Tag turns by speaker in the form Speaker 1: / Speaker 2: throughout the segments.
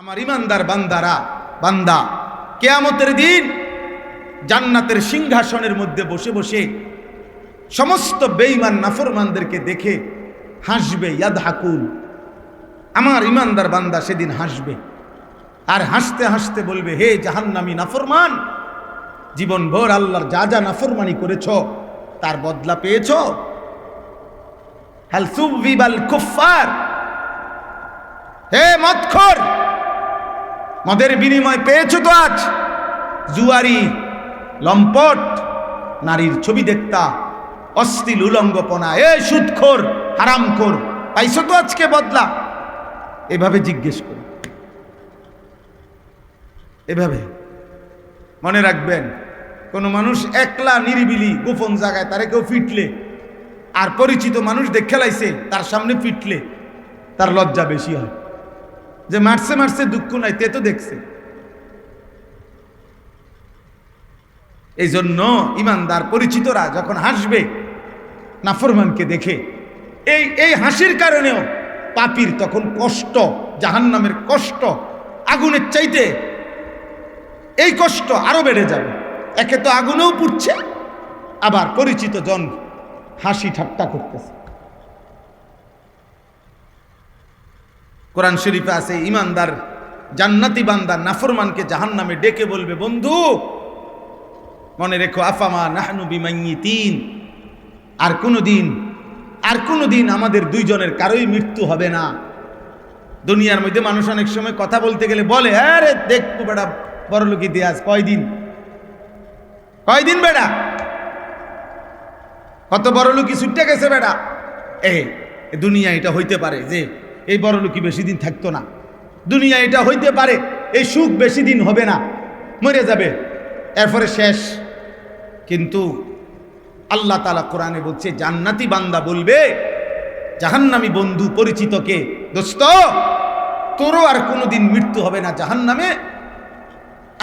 Speaker 1: আমার ইমানদার বান্দা কিয়ামতের দিন জান্নাতের সিংহাসনের মধ্যে বসে বসে সমস্ত বেঈমান নাফরমানদেরকে দেখে হাসবে। ইয়াদহাকুন, আমার ইমানদার বান্দা সেদিন হাসবে আর হাসতে হাসতে বলবে, হে জাহান্নামী নাফরমান, জীবনভর আল্লাহর যা যা নাফরমানি করেছ তার বদলা পেয়েছ? হাল সুবিবাল কুফার, হে মদখোর, মদের বিনিময় পেয়েছো তো আজ? জুয়ারি, লম্পট, নারীর ছবি দেখতা, অশ্লীল উলঙ্গপনা, এ সুদখোর, হারামখোর, পাইছো তো আজকে বদলা? এভাবে জিজ্ঞেস করো, এভাবে। মনে রাখবেন, কোন মানুষ একলা নিরিবিলি গোপন জায়গায় তারে কেউ ফিটলে আর পরিচিত মানুষ দেখে লাইছে তার সামনে ফিটলে তার লজ্জা বেশি হয়। যে মারছে মারছে দুঃখ নাই, তে তো দেখছে। এই জন্য ইমানদার পরিচিতরা যখন হাসবে নাফরমানকে দেখে, এই হাসির কারণেও পাপীর তখন কষ্ট, জাহান্নামের কষ্ট আগুনের চাইতে এই কষ্ট আরো বেড়ে যাবে। একে তো আগুনেও পুড়ছে, আবার পরিচিত জন হাসি ঠাট্টা করতেছে। কোরআন শরীফে আছে, ইমানদার জান্নাতি বান্দা নাফরমানকে জাহান্নামে ডেকে বলবে, বন্ধু মনে রেখো, আফামা নাহনু বিমাইয়িতিন, আর কোনদিন আমাদের দুইজনের কারোই মৃত্যু হবে না। দুনিয়ার মধ্যে মানুষ অনেক সময় কথা বলতে গেলে বলে, আরে দেখবো বেটা বড়লোকি দেয়াজ, কয়দিন বেটা, কত বড়লোকি ছুটে গেছে বেটা। দুনিয়া এটা হইতে পারে যে এই বড়লোকি বেশি দিন থাকতো না, দুনিয়া এটা হইতে পারে এই সুখ বেশি দিন হবে না, মরে যাবে, এরপরে শেষ। কিন্তু আল্লাহ তাআলা কোরআনে বলছে, জান্নাতি বান্দা বলবে জাহান্নামী বন্ধু পরিচিতকে, দোস্ত তোরও আর কোনোদিন মৃত্যু হবে না জাহান্নামে,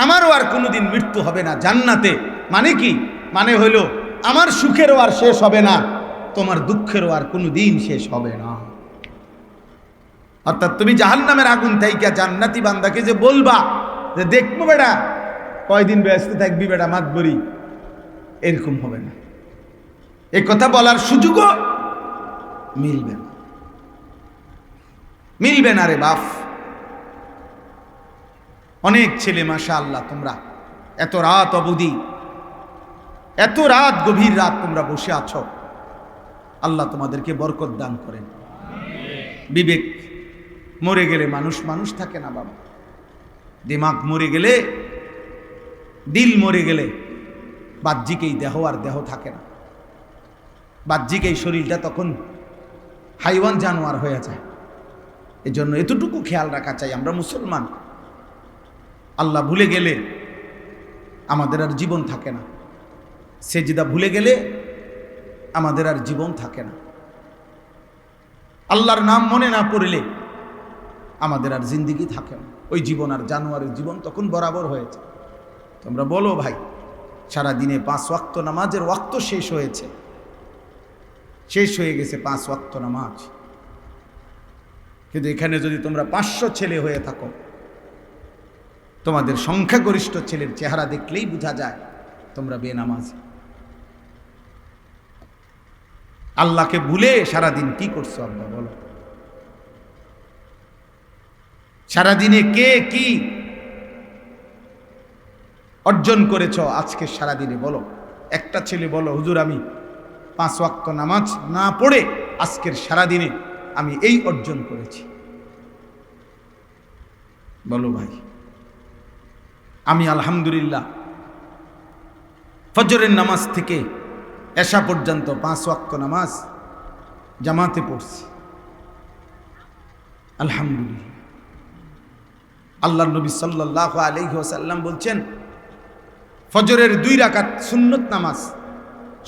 Speaker 1: আমারও আর কোনোদিন মৃত্যু হবে না জান্নাতে। মানে কি? মানে হইল আমার সুখেরও আর শেষ হবে না, তোমার দুঃখেরও আর কোনোদিন শেষ হবে না। অর্থাৎ তুমি জাহান্নামের আগুন থাইকা জান্নাতি বান্দাকে যে বলবা যে দেখবো বেটা কয়দিন ব্যস্ত থাকবি বেটা মাতবরি, এরকম হবে না। এই কথা বলার সুযোগও মিলবে না রে বাপ। অনেক ছেলে মাশাআল্লাহ, তোমরা এত রাত অবধি, এত রাত, গভীর রাত তোমরা বসে আছো, আল্লাহ তোমাদেরকে বরকত দান করেন। বিবেক মরে গেলে মানুষ থাকে না বাবা। দিমাগ মরে গেলে, দিল মরে গেলে বাহ্যিক এই দেহ আর দেহ থাকে না। বাহ্যিক এই শরীরটা তখন হাইওয়ান জানোয়ার হয়ে যায়। এই জন্য এতটুকু খেয়াল রাখা চাই, আমরা মুসলমান, আল্লাহ ভুলে গেলে আমাদের আর জীবন থাকে না, সেজদা ভুলে গেলে আমাদের আর জীবন থাকে না, আল্লাহর নাম মনে না পড়লে আমাদের আর জিন্দিগি থাকে না। ওই জীবন আর জানোয়ারের জীবন তখন বরাবর হয়েছে। তোমরা বলো ভাই, সারাদিনে 5 ওয়াক্ত নামাজের ওয়াক্ত শেষ হয়ে গেছে 5 ওয়াক্ত নামাজ, কিন্তু এখানে যদি তোমরা 500 ছেলে হয়ে থাকো, তোমাদের সংখ্যাগরিষ্ঠ ছেলের চেহারা দেখলেই বোঝা যায় তোমরা বেনামাজি। আল্লাহকে ভুলে সারাদিন কি করছো আব্বা বলো? সারাদিনে কে কি অর্জন করেছ আজকে সারাদিনে বলো? একটা ছেলে বলো, হুজুর আমি 5 ওয়াক্ত নামাজ না পড়ে আজকের সারাদিনে আমি এই অর্জন করেছি। বলো ভাই। আমি আলহামদুলিল্লাহ ফজরের নামাজ থেকে এশা পর্যন্ত 5 ওয়াক্ত নামাজ জামাতে পড়ছি, আলহামদুলিল্লাহ। আল্লাহর নবী সাল্লাল্লাহু আলাইহি ওয়াসাল্লাম বলছেন, ফজরের 2 রাকাত সুন্নত নামাজ,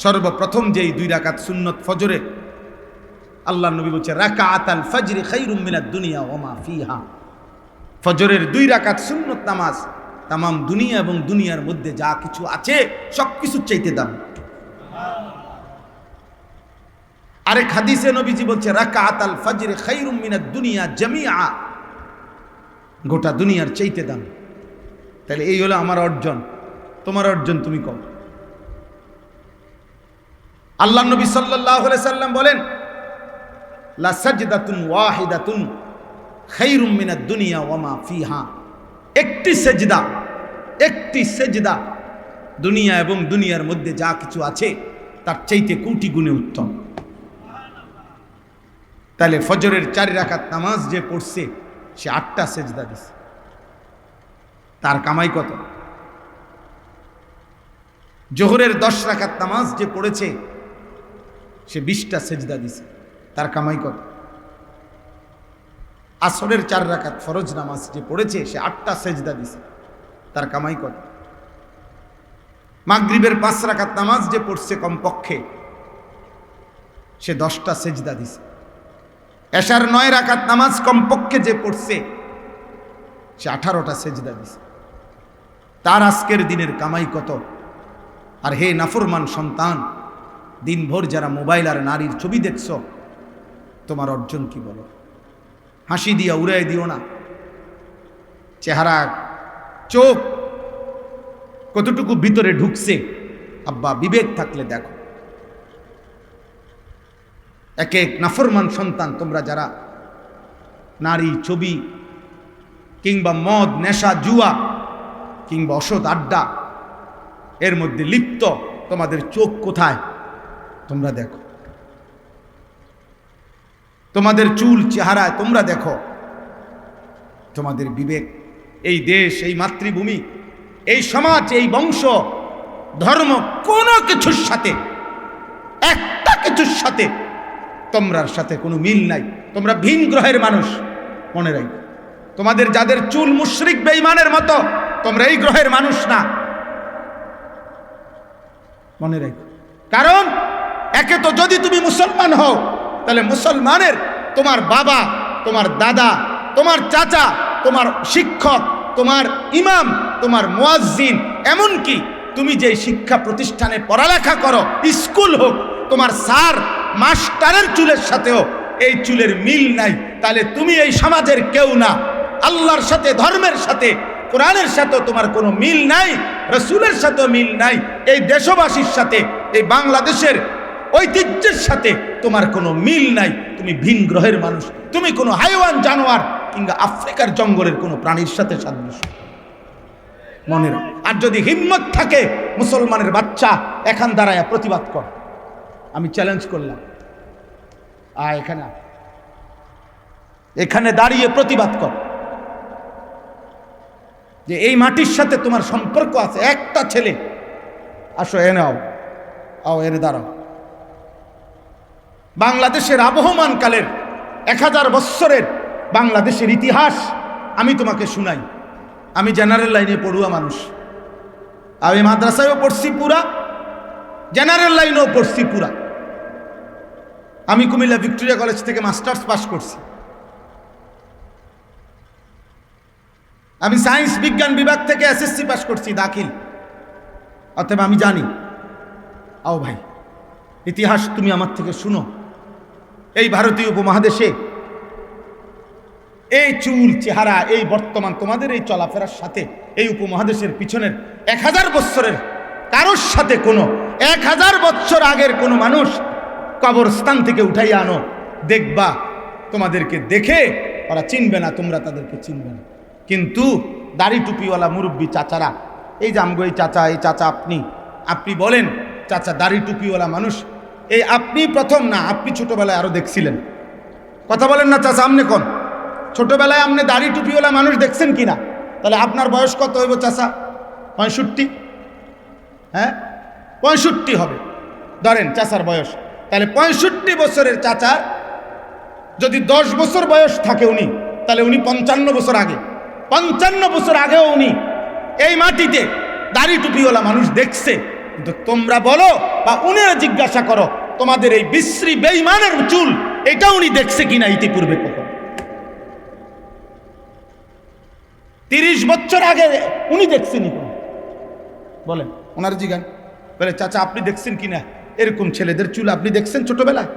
Speaker 1: সর্বপ্রথম যেই 2 রাকাত সুন্নত ফজরে, আল্লাহর নবী বলছেন, রাকাআতাল ফজরি খায়রুম মিনাদ দুনিয়া ওয়া মা ফিহা। ফজরের 2 রাকাত সুন্নত নামাজ তাম দুনিয়া এবং দুনিয়ার মধ্যে যা কিছু আছে সবকিছুর চাইতে দাম। আরেক হাদিসে নবীজি বলছে, রাকাআতাল ফজরি খায়রুম মিনাদ দুনিয়া জামিআ। গোটা দুনিয়ার চাইতে দাম। তাহলে এই হলো আমার অর্জন, তোমার অর্জন তুমি কম। আল্লাহ নবী সাল্লাল্লাহু আলাইহি সাল্লাম বলেন, লা সাজদাতুন ওয়াহিদাতুন খায়রুম মিনাদ দুনিয়া ওয়া মা ফিহা। একটি সেজদা দুনিয়া এবং দুনিয়ার মধ্যে যা কিছু আছে তার চাইতে কোটি গুণে উত্তম। তাহলে ফজরের 4 রাকাত নামাজ যে পড়ছে সে 8টা সেজদা দিছে, তার কামাই কত? জোহরের 10 রাকাত নামাজ যে পড়েছে সে 20টা সেজদা দিছে, তার কামাই কত? আসরের 4 রাকাত ফরজ নামাজ যে পড়েছে সে 8টা সেজদা দিছে, তার কামাই কত? মাগরিবের 5 রাকাত নামাজ যে পড়ছে কমপক্ষে সে 10টা সেজদা দিছে। এশার 9 রাকাত নামাজ কমপক্ষে যে পড়ছে সে 18টা সেজদা দিছে, তার আজকের দিনের কামাই কত? আর হে নাফরমান সন্তান, দিনভর যারা মোবাইল আর নারীর ছবি দেখছ, তোমার অর্জন কি বলো? হাসি দিয়া উড়াই দিও না। চেহারা, চোখ কতটুকু ভিতরে ঢুকছে, আব্বা বিবেক থাকলে দেখো। এক এক নাফরমান সন্তান তোমরা যারা নারী, ছবি কিংবা মদ, নেশা, জুয়া কিংবা অসৎ আড্ডা এর মধ্যে লিপ্ত, তোমাদের চোখ কোথায় তোমরা দেখো। তোমাদের চুল চেহারায় তোমরা দেখো। তোমাদের বিবেক, এই দেশ, এই মাতৃভূমি, এই সমাজ, এই বংশ, ধর্ম, কোনো কিছুর সাথে, একটা কিছুর সাথে তোমরার সাথে কোনো মিল নাই। তোমরা ভিন গ্রহের মানুষ, মনে রাখো। তোমাদের যাদের চুল মুশরিক বেঈমানের মতো, তোমরা এই গ্রহের মানুষ না, মনে রাখো। কারণ একে তো যদি তুমি মুসলমান হও, তাহলে মুসলমানের তোমার বাবা, তোমার দাদা, তোমার চাচা, তোমার শিক্ষক, তোমার ইমাম, তোমার মুয়াজ্জিন, এমনকি তুমি যে শিক্ষা প্রতিষ্ঠানে পড়ালেখা করো, স্কুল হোক, তোমার স্যার মাস্টারের চুলের সাথেও এই চুলের মিল নাই, তাহলে তুমি এই সমাজের কেউ না। আল্লাহর সাথে, ধর্মের সাথে, কোরআনের সাথেও তোমার কোনো মিল নাই, রসুলের সাথেও মিল নাই, এই দেশবাসীর সাথে, এই বাংলাদেশের ঐতিহ্যের সাথে তোমার কোনো মিল নাই। তুমি ভিন গ্রহের মানুষ, তুমি কোনো হাইওয়ান, জানোয়ার কিংবা আফ্রিকার জঙ্গলের কোনো প্রাণীর সাথে সাদৃশ্য, মনে রাখ। আর যদি হিম্মত থাকে, মুসলমানের বাচ্চা এখান দাঁড়ায় প্রতিবাদ কর। আমি চ্যালেঞ্জ করলাম, এখানে দাঁড়িয়ে প্রতিবাদ কর যে এই মাটির সাথে তোমার সম্পর্ক আছে। একটা ছেলে, আসো এনে আও এনে দাঁড়াও। বাংলাদেশের আবহমান কালের 1000 বৎসরের বাংলাদেশের ইতিহাস আমি তোমাকে শুনাই। আমি জেনারেল লাইনে পড়ুয়া মানুষ, আমি মাদ্রাসায়ও পড়ছি পুরা, জেনারেল লাইনেও পড়ছি পুরা। আমি কুমিল্লা ভিক্টোরিয়া কলেজ থেকে মাস্টার্স পাস করছি। আমি সায়েন্স বিজ্ঞান বিভাগ থেকে এসএসসি পাস করছি, দাখিল। অতএব আমি জানি। আও ভাই, ইতিহাস তুমি আমার থেকে শুনো। এই ভারতীয় উপমহাদেশে এই চুল চেহারা, এই বর্তমান তোমাদের এই চলাফেরার সাথে এই উপমহাদেশের পিছনের 1000 বৎসরের কারোর সাথে কোনো 1000 বৎসর আগের কোনো মানুষ কবরস্থান থেকে উঠাইয়া আনো, দেখবা তোমাদেরকে দেখে ওরা চিনবে না, তোমরা তাদেরকে চিনবে না। কিন্তু দাড়ি টুপিওয়ালা মুরব্বী চাচারা, এই যে আমগো এই চাচা আপনি বলেন চাচা দাড়ি টুপিওয়ালা মানুষ, এই আপনি প্রথম না, আপনি ছোটবেলায় আরো দেখছিলেন। কথা বলেন না চাচা, আপনি কোন ছোটবেলায় আপনি দাড়ি টুপিওয়ালা মানুষ দেখছেন কিনা? তাহলে আপনার বয়স কত হইব চাচা? 65? হ্যাঁ 65 হবে ধরেন চাচার বয়স। তাহলে 65 বছরের চাচার যদি 10 বছর বয়স থাকে উনি, তাহলে উনি 55 বছর আগে, 55 বছর আগেও উনি এই মাটিতে দাড়ি টুপিওয়ালা মানুষ দেখছে। কিন্তু তোমরা বলো বা উনিও জিজ্ঞাসা করো, তোমাদের এই বিশ্রী বেঈমানের চুল এটা উনি দেখছে কিনা ইতিপূর্বে কখন? 30 বছর আগে উনি দেখছেনি কোন? বলেন, ওনার জিজ্ঞান বলে চাচা আপনি দেখছেন কিনা এরকম ছেলেদের চুল আপনি দেখছেন ছোটবেলায়?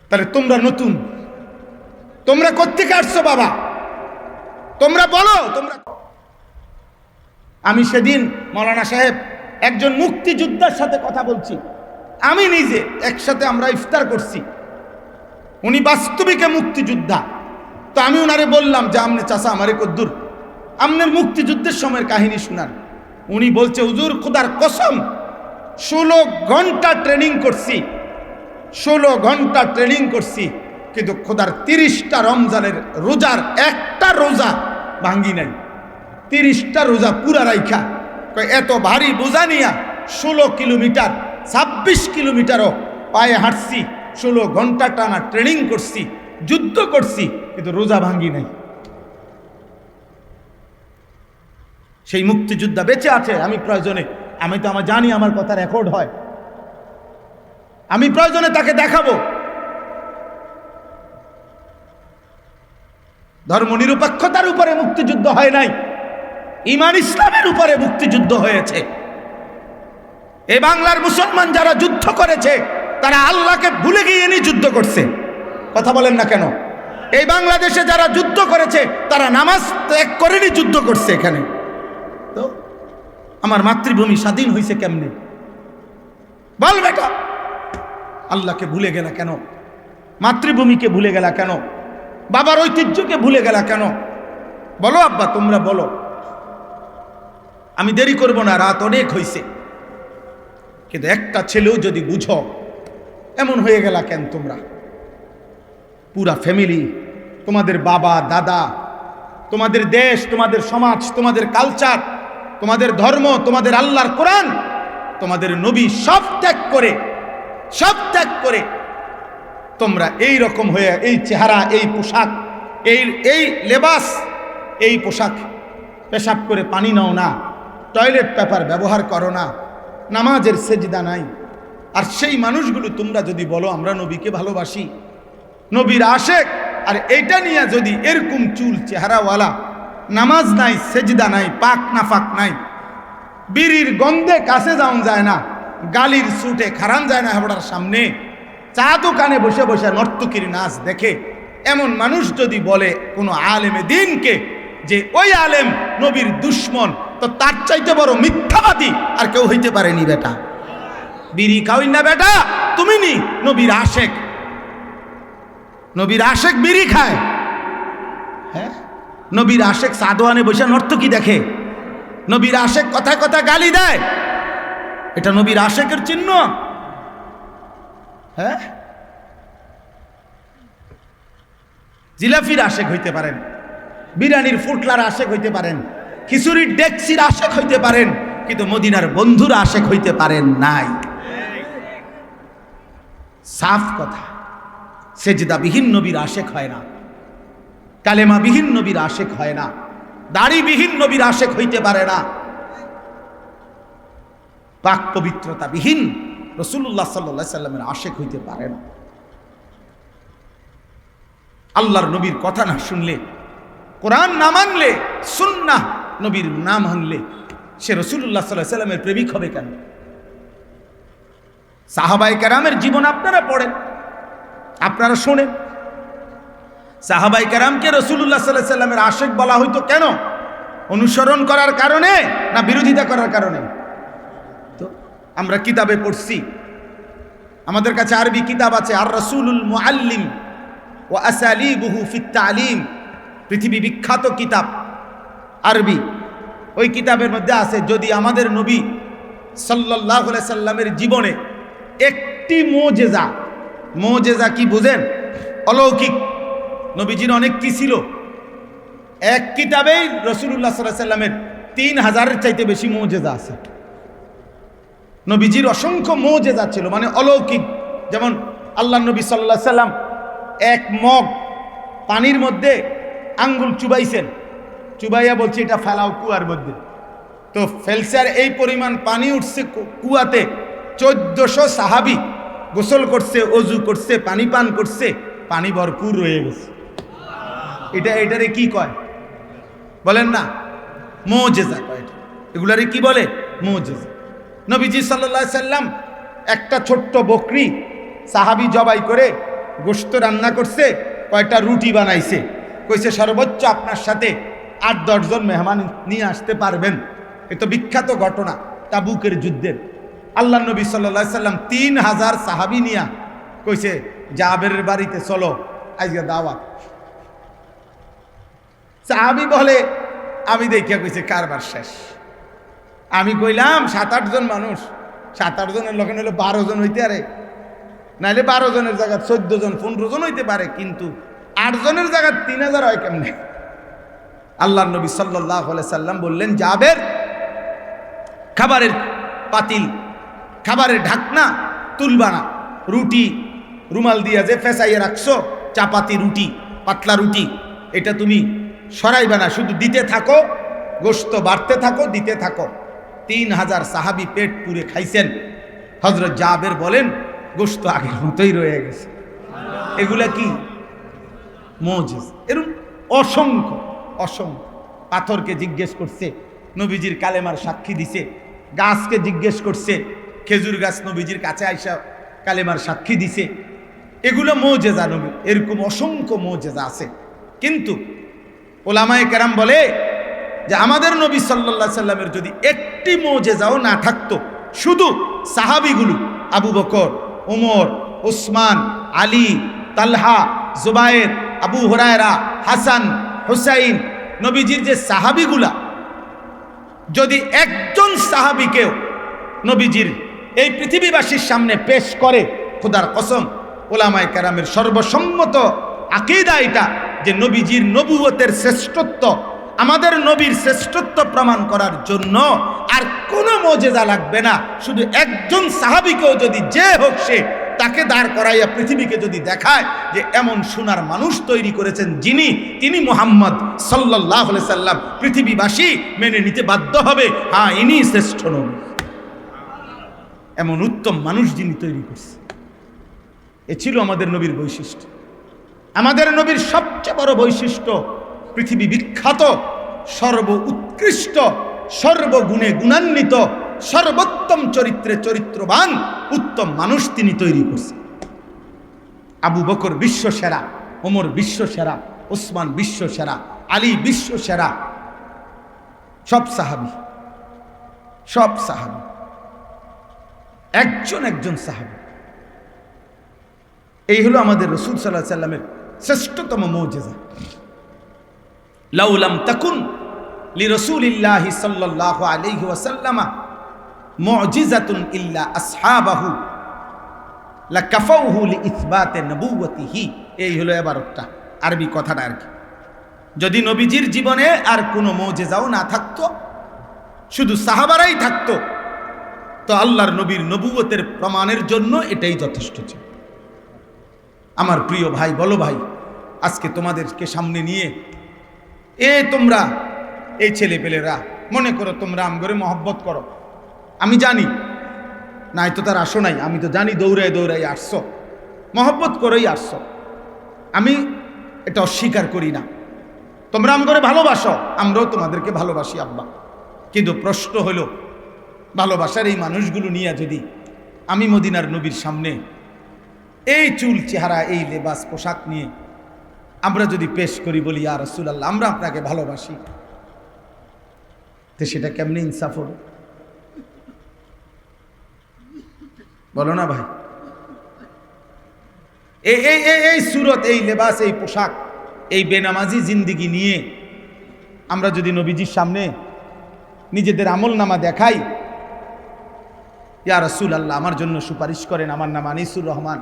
Speaker 1: তাহলে তোমরা নতুন, তোমরা কোত্থেকে আসছো বাবা? তোমরা বলো। তোমরা আমি সেদিন মৌলানা সাহেব একজন মুক্তিযোদ্ধার সাথে কথা বলছি, আমি নিজে একসাথে আমরা ইফতার করছি। উনি বাস্তবিকে মুক্তিযোদ্ধা। তো আমি ওনারে বললাম যে আমনে চাচা আমারে কদ্দুর আমনের মুক্তিযুদ্ধের সময়ের কাহিনী শুনান। উনি বলছে হুজুর খোদার কসম 16 ঘন্টা ট্রেনিং করছি, 16 ঘন্টা ট্রেনিং করছি, কিন্তু খোদার 30টা রমজানের রোজার একটা রোজা ভাঙ্গি নাই। 30টা রোজা পুরা রাইখা এত ভারী বোঝা নিয়া 16 কিলোমিটার 26 কিলোমিটারও পায়ে হাঁটছি, 16 ঘন্টা টানা ট্রেনিং করছি, যুদ্ধ করছি, কিন্তু রোজা ভাঙ্গি নাই। সেই মুক্তিযোদ্ধা বেঁচে আছে। আমি প্রয়োজনে, আমি তো আমার জানি আমার কথা রেকর্ড হয়, আমি প্রয়োজনে তাকে দেখাবো। ধর্ম নিরপেক্ষতার উপরে মুক্তিযুদ্ধ হয় নাই, ঈমান ইসলামের উপরে মুক্তিযুদ্ধ হয়েছে। এই বাংলার মুসলমান যারা যুদ্ধ করেছে তারা আল্লাহকে ভুলে গিয়ে নিয়ে যুদ্ধ করছে। কথা বলেন না কেন? এই বাংলাদেশে যারা যুদ্ধ করেছে তারা নামাজ ত্যাগ করেনি যুদ্ধ করছে। এখানে তো আমার মাতৃভূমি স্বাধীন হয়েছে কেমনে? বল বেটা, আল্লাহকে ভুলে গেলা কেন? মাতৃভূমিকে ভুলে গেলা কেন? বাবার ঐতিহ্যকে ভুলে গেলা কেন? বলো আব্বা, তোমরা বলো। আমি দেরি করব না, রাত অনেক হয়েছে। কিন্তু একটা ছেলেও যদি বুঝো এমন হয়ে গেলা কেন তোমরা? পুরা ফ্যামিলি, তোমাদের বাবা দাদা, তোমাদের দেশ, তোমাদের সমাজ, তোমাদের কালচার, তোমাদের ধর্ম, তোমাদের আল্লাহর কোরআন, তোমাদের নবী সব ত্যাগ করে তোমরা এই রকম হয়ে, এই চেহারা, এই পোশাক, এই লেবাস, এই পোশাক, পেশাব করে পানি নাও না, টয়লেট পেপার ব্যবহার করো না, নামাজের সেজদা নাই। আর সেই মানুষগুলো তোমরা যদি বলো আমরা নবীকে ভালোবাসি, নবীর আশেক, আর এইটা নিয়ে যদি এরকম চুল চেহারাওয়ালা, নামাজ নাই, সেজদা নাই, পাক নাফাক নাই, বিড়ির গন্ধে কাছে যাওয়া যায় না, গালির সুটে খারান যায় না হেবড়ার সামনে, চা দোকানে বসে বসে নর্তকীর নাচ দেখে, এমন মানুষ যদি বলে কোনো আলেমে দিনকে যে ওই আলেম নবীর দুশ্মন, তো তার চাইতে বড় মিথ্যাবাদী আর কেউ হইতে পারেনি বেটা। বিড়ি খাওই না বেটা, তুমি নি নবীর আশেক। নবীর আশেক বিড়ি খায়? হ্যাঁ, নবীর আশেক সাদোয়ানে বসে নর্তকী দেখে, নবীর আশেক কথায় কথায় গালি দেয়, এটা নবীর আশেকের চিহ্ন? হ্যাঁ, জিলাফির আশেক হইতে পারেন, বিরিয়ানির ফুটলার আশেক হইতে পারেন, খিচুড়ির ডেকসির আশেক হইতে পারেন, কিন্তু মদিনার বন্ধুর আশেক হইতে পারেন নাই। সাফ কথা। সেজদাবিহীন নবীর আশেক হয় না, কালেমাবিহীন নবীর আশেক হয় না, দাড়িবিহীন নবীর আশেক হইতে পারে না, পাক পবিত্রতাবিহীন রাসূলুল্লাহ সাল্লাল্লাহু আলাইহি সাল্লামের আশেক হইতে পারে না। আল্লাহর নবীর কথা না শুনলে, কোরআন না মানলে, সুন্নাহ নবীর না মানলে সে রাসূলুল্লাহ সাল্লাল্লাহু আলাইহি সাল্লামের প্রেমিক হবে কেন? সাহাবায়ে কেরামের জীবন আপনারা পড়েন, আপনারা শোনেন। সাহাবায়ে কেরামকে রাসূলুল্লাহ সাল্লাল্লাহু আলাইহি সাল্লামের আশেক বলা হইতো কেন? অনুসরণ করার কারণে না বিরোধিতা করার কারণে? তো আমরা কিতাবে পড়ছি, আমাদের কাছে আরবি কিতাব আছে, আর রাসূলুল মুআল্লিম ওয়া আসালিবুহু ফিত তালিম, পৃথিবী বিখ্যাত কিতাব আরবি। ওই কিতাবের মধ্যে আছে যদি আমাদের নবী সাল্লাল্লাহু আলাইহি সাল্লামের জীবনে একটি মুজিজা কি বুঝেন? অলৌকিক। নবীজির অনেক কি ছিল, এক কিতাবেই রাসূলুল্লাহ সাল্লাল্লাহু আলাইহি সাল্লামের 3000-এর চাইতে বেশি মুজিজা আছে। নবীজির অসংখ্য মুজিজা ছিল, মানে অলৌকিক। যেমন আল্লাহ নবী সাল্লাল্লাহু আলাইহি সাল্লাম এক মগ পানির মধ্যে আঙ্গুল চুবাইছেন, চুবাইয়া বলছে এটা ফেলাও কুয়ার মধ্যে। তো ফেলসার এই পরিমাণ পানি উঠছে কুয়াতে, 1400 সাহাবী গোসল করছে, অজু করছে, পানি পান করছে, পানি ভরপুর রয়ে গেছে। এটারে কি কয় বলেন না? মুজিজা কয়। এগুলারে কি বলে? মুজিজা। নবীজি সাল্লাল্লাহু আলাইহি সাল্লাম একটা ছোট্ট বকরি সাহাবী জবাই করে গোশত রান্না করছে, কয়টা রুটি বানাইছে, কইছে সর্বোচ্চ আপনার সাথে 8-10 জন মেহমান নিয়ে আসতে পারবেন। এ তো বিখ্যাত ঘটনা তাবুকের যুদ্ধের। আল্লাহ নবী সাল্লাল্লাহু আলাইহি সাল্লাম 3000 সাহাবী নিয়া কইছে জাবেরের বাড়িতে চলো, আজকে দাওয়াত। সাহাবী বলে আমি দেখিয়া কইছে কারবার শেষ। আমি কইলাম 7-8 জন মানুষ, 7-8 জনের লোক হলো 12 জন হইতে পারে, নাহলে 12 জনের জায়গা 14 জন 15 জন হইতে পারে, কিন্তু 8 জনের জায়গা 3000 হয় কেমনে? আল্লাহ নবী সাল্লাল্লাহু আলাইহি সাল্লাম বললেন, জাবের খাবারের পাতিল, খাবারের ঢাকনা তুলবা না, রুটি রুমাল দিয়া যে ফেসাইয়ে রাখছো চাপাতি রুটি, পাতলা রুটি, এটা তুমি সরাইবা না, শুধু দিতে থাকো, গোশত বাড়তে থাকো, দিতে থাকো। 3000 সাহাবী পেট পুরে খাইছেন। হযরত জাবের বলেন গোশত আগের মতোই রয়ে গেছে। এগুলা কি মুজিজা? এরকম অসংখ্য অসংখ্য। পাথরকে জিজ্ঞেস করছে, নবীজির কালেমার সাক্ষী দিছে। গাছকে জিজ্ঞেস করছে, খেজুর গাছ নবীজির কাছে আইসা কালেমার সাক্ষী দিছে। এগুলো মুজিজা নবী, এরকম অসংখ্য মুজিজা আছে। কিন্তু ওলামায়ে কেরাম বলে যে আমাদের নবী সাল্লাল্লাহু আলাইহি সাল্লামের যদি একটি মুজিজাও না থাকতো, শুধু সাহাবীগুলো আবু বকর, ওমর, ওসমান, আলী, তালহা, জুবায়ের, আবু হুরায়রা, হাসান, হুসাইন, নবীজির যে সাহাবীগুলা, যদি একজন সাহাবীকেও নবীজির এই পৃথিবীবাসীর সামনে পেশ করে, খোদার কসম ওলামায়ে কেরামের সর্বসম্মত আকীদা এটা যে নবীজির নবুয়তের শ্রেষ্ঠত্ব, আমাদের নবীর শ্রেষ্ঠত্ব প্রমাণ করার জন্য আর কোনো মুজিজা লাগবে না। শুধু একজন সাহাবীকেও যদি যে হোক সে তাকে দাঁড় করাইয়া পৃথিবীকে যদি দেখায় যে এমন সোনার মানুষ তৈরি করেছেন যিনি, তিনি মুহাম্মদ সাল্লাল্লাহু আলাইহি সাল্লাম, পৃথিবীবাসী মেনে নিতে বাধ্য হবে, হ্যাঁ ইনি শ্রেষ্ঠ নবী। এমন উত্তম মানুষ যিনি তৈরি করছে, এ ছিল আমাদের নবীর বৈশিষ্ট্য। আমাদের নবীর সবচেয়ে বড় বৈশিষ্ট্য, পৃথিবী বিখ্যাত, সর্ব উৎকৃষ্ট, সর্বগুণে গুণান্বিত, সর্বোত্তম চরিত্রে চরিত্রবান উত্তম মানুষ তিনি তৈরি করছেন। আবু বকর বিশ্ব সেরা, ওমর বিশ্ব সেরা, ওসমান বিশ্ব সেরা, আলী বিশ্ব সেরা। সব সাহাবী, সব সাহাবী, একজন একজন সাহাবী। এই হলো আমাদের রাসূল সাল্লাল্লাহু আলাইহি সাল্লামের শ্রেষ্ঠতম মুজিজা। লাউলাম তাকুন লিরাসূলিল্লাহি সাল্লাল্লাহু আলাইহি ওয়াসাল্লাম মুজিজাতুন ইল্লা আসহাবাহু লাকাফাউহু লিইসবাতি নবুওয়াতিহি। এই হলো ইবারতটা, আরবি কথাটা আর কি। যদি নবীজির জীবনে আর কোনো মুজিজাও না থাকতো, শুধু সাহাবারাই থাকতো, তো আল্লাহর নবীর নবুয়তের প্রমাণের জন্য এটাই যথেষ্ট ছিল। আমার প্রিয় ভাই, বলো ভাই, আজকে তোমাদেরকে সামনে নিয়ে তোমরা এই ছেলেপেলেরা মনে করো তোমরা আমগরে মহব্বত করো, আমি জানি নাই তো তার আসো নাই, আমি তো জানি দৌড়াই দৌড়াই আসছো, মহব্বত করেই আসছো, আমি এটা অস্বীকার করি না। তোমরা আমগরে ভালোবাসো, আমরাও তোমাদেরকে ভালোবাসি আব্বা। কিন্তু প্রশ্ন হলো, ভালোবাসার এই মানুষগুলো নিয়ে যদি আমি মদিনার নবীর সামনে এই চুল চেহারা, এই লেবাস পোশাক নিয়ে আমরা যদি পেশ করি, বলি ইয়া রাসূলুল্লাহ আমরা আপনাকে ভালোবাসি, তো সেটা কেমনে ইনসাফ হবে? বলো না ভাই? এই সুরত, এই লেবাস, এই পোশাক, এই বেনামাজি জিন্দিগি নিয়ে আমরা যদি নবীজির সামনে নিজেদের আমলনামা দেখাই, ইয়া রাসূলুল্লাহ আমার জন্য সুপারিশ করেন, আমার নাম আনিসুর রহমান,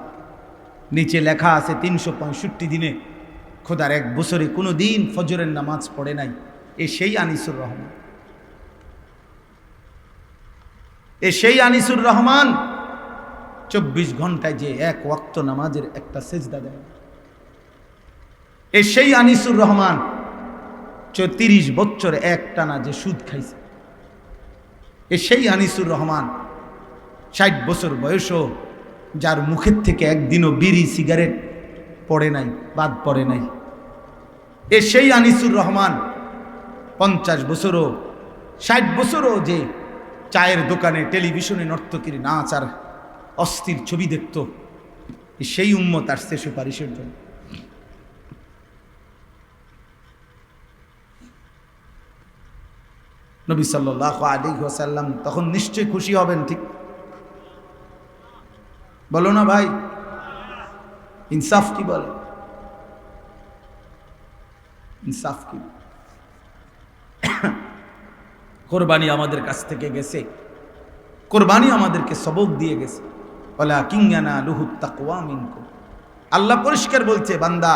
Speaker 1: নিচে লেখা আছে 365 দিনে খোদার 1 বছরে কোনো দিন ফজরের নামাজ পড়ে নাই, এ সেই আনিসুর রহমান, এ সেই আনিসুর রহমান 24 ঘন্টায় যে 1 ওয়াক্ত নামাজের একটা সেজদা দেয়, এ সেই আনিসুর রহমান 30 বছর একটানা যে সুদ খাইছে, এ সেই আনিসুর রহমান 60 বছর বয়সও যার মুখের থেকে একদিনও বিড়ি সিগারেট পড়ে নাই, বাদ পড়ে নাই, এ সেই আনিসুর রহমান 50 বছরও 60 বছরও যে চায়ের দোকানে টেলিভিশনে নর্তকীর নাচ আর অস্থির ছবি দেখত, সেই উম্মত আসছে সুপারিশের জন্য। নবী সাল্লাল্লাহু আলাইহি ওয়াসাল্লাম তখন নিশ্চয়ই খুশি হবেন, ঠিক বলো না ভাই? ইনসাফ কি বলে? ইনসাফ কি? কোরবানি আমাদের কাছ থেকে গেছে, কোরবানি আমাদেরকে সবক দিয়ে গেছে। ওয়ালাকিন ইয়ানালুহুত তাকওয়া মিনকুম। আল্লাহ পরিষ্কার বলছে, বান্দা